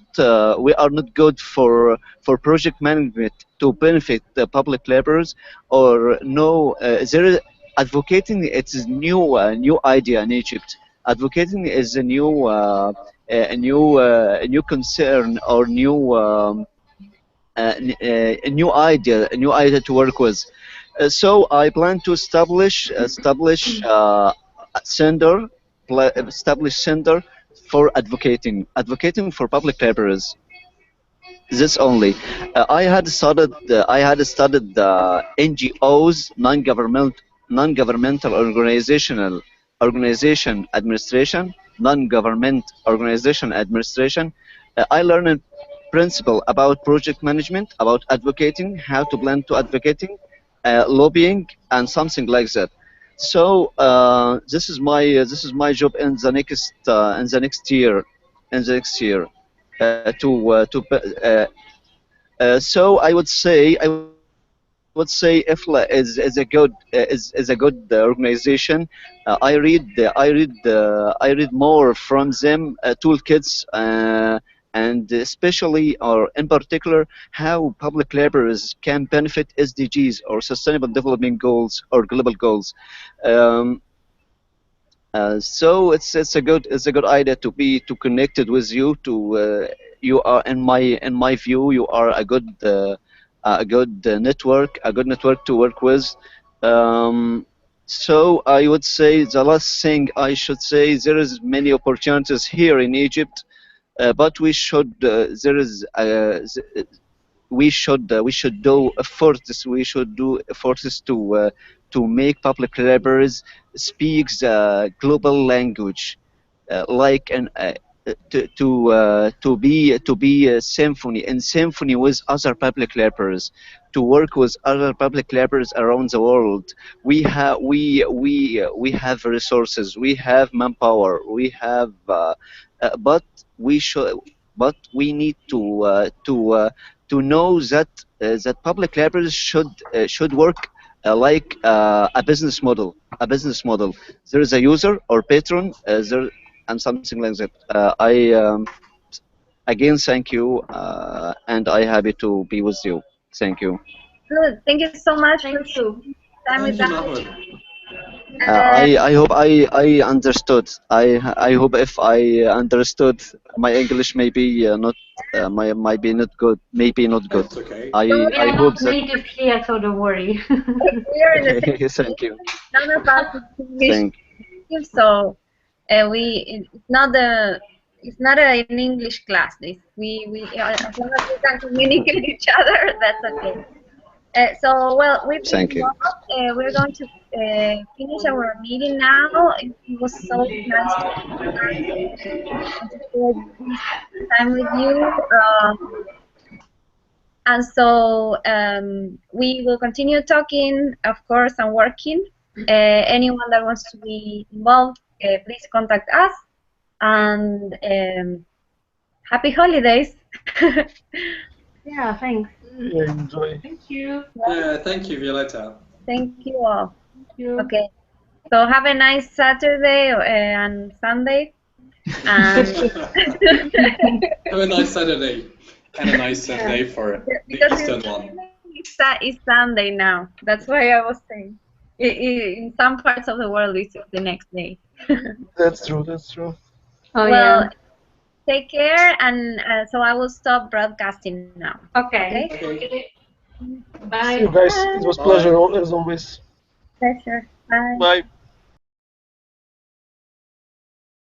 good for project management to benefit the public libraries, or no. There is advocating. It's new idea in Egypt. Advocating is a new a new concern or a new idea to work with. So I plan to establish center for advocating for public libraries. This only. I had studied NGOs, non-governmental organization administration, non-government organization administration. I learned a principle about project management, about advocating, how to plan to advocating, lobbying, and something like that. So this is my job in the next year. So I would say IFLA is a good organization. I read more from them toolkits, and especially or in particular how public libraries can benefit SDGs or Sustainable Development Goals or global goals. So it's a good idea to be connected with you. You are in my view, you are a good network to work with. So I would say the last thing I should say, there is many opportunities here in Egypt, but we should we should do efforts. We should do efforts to make public libraries speak the global language, like an to be a symphony with other public libraries, to work with other public libraries around the world. We have resources, we have manpower, we have but we need to know that that public libraries should work like a business model. There is a user or patron there, and something like that. I again thank you, and I happy to be with you. Thank you. Good. Thank you so much. Thank you. Time with us. I hope I understood. I hope if I understood, my English maybe not might be not good. Maybe not good. That's okay. I hope that. Native here, so don't worry. We are in the same. Thank you. None of us is English, so it's not an English class. We as long as we can communicate each other, that's okay. So well, we're going to finish our meeting now. It was so nice to share this time with you. And so we will continue talking, of course, and working. Anyone that wants to be involved, please contact us. And happy holidays. Yeah, thanks. Enjoy. Thank you. Thank you, Violeta. Thank you all. Thank you. Okay. So have a nice Saturday and Sunday. And Have a nice Saturday and a nice Sunday for the Eastern one. It's Sunday now. That's why I was saying. In some parts of the world, it's the next day. That's true. That's true. Oh, well, yeah. take care, and so I will stop broadcasting now. Okay. Okay. Bye. See you guys. It was a pleasure as always. Pleasure. Bye. Bye.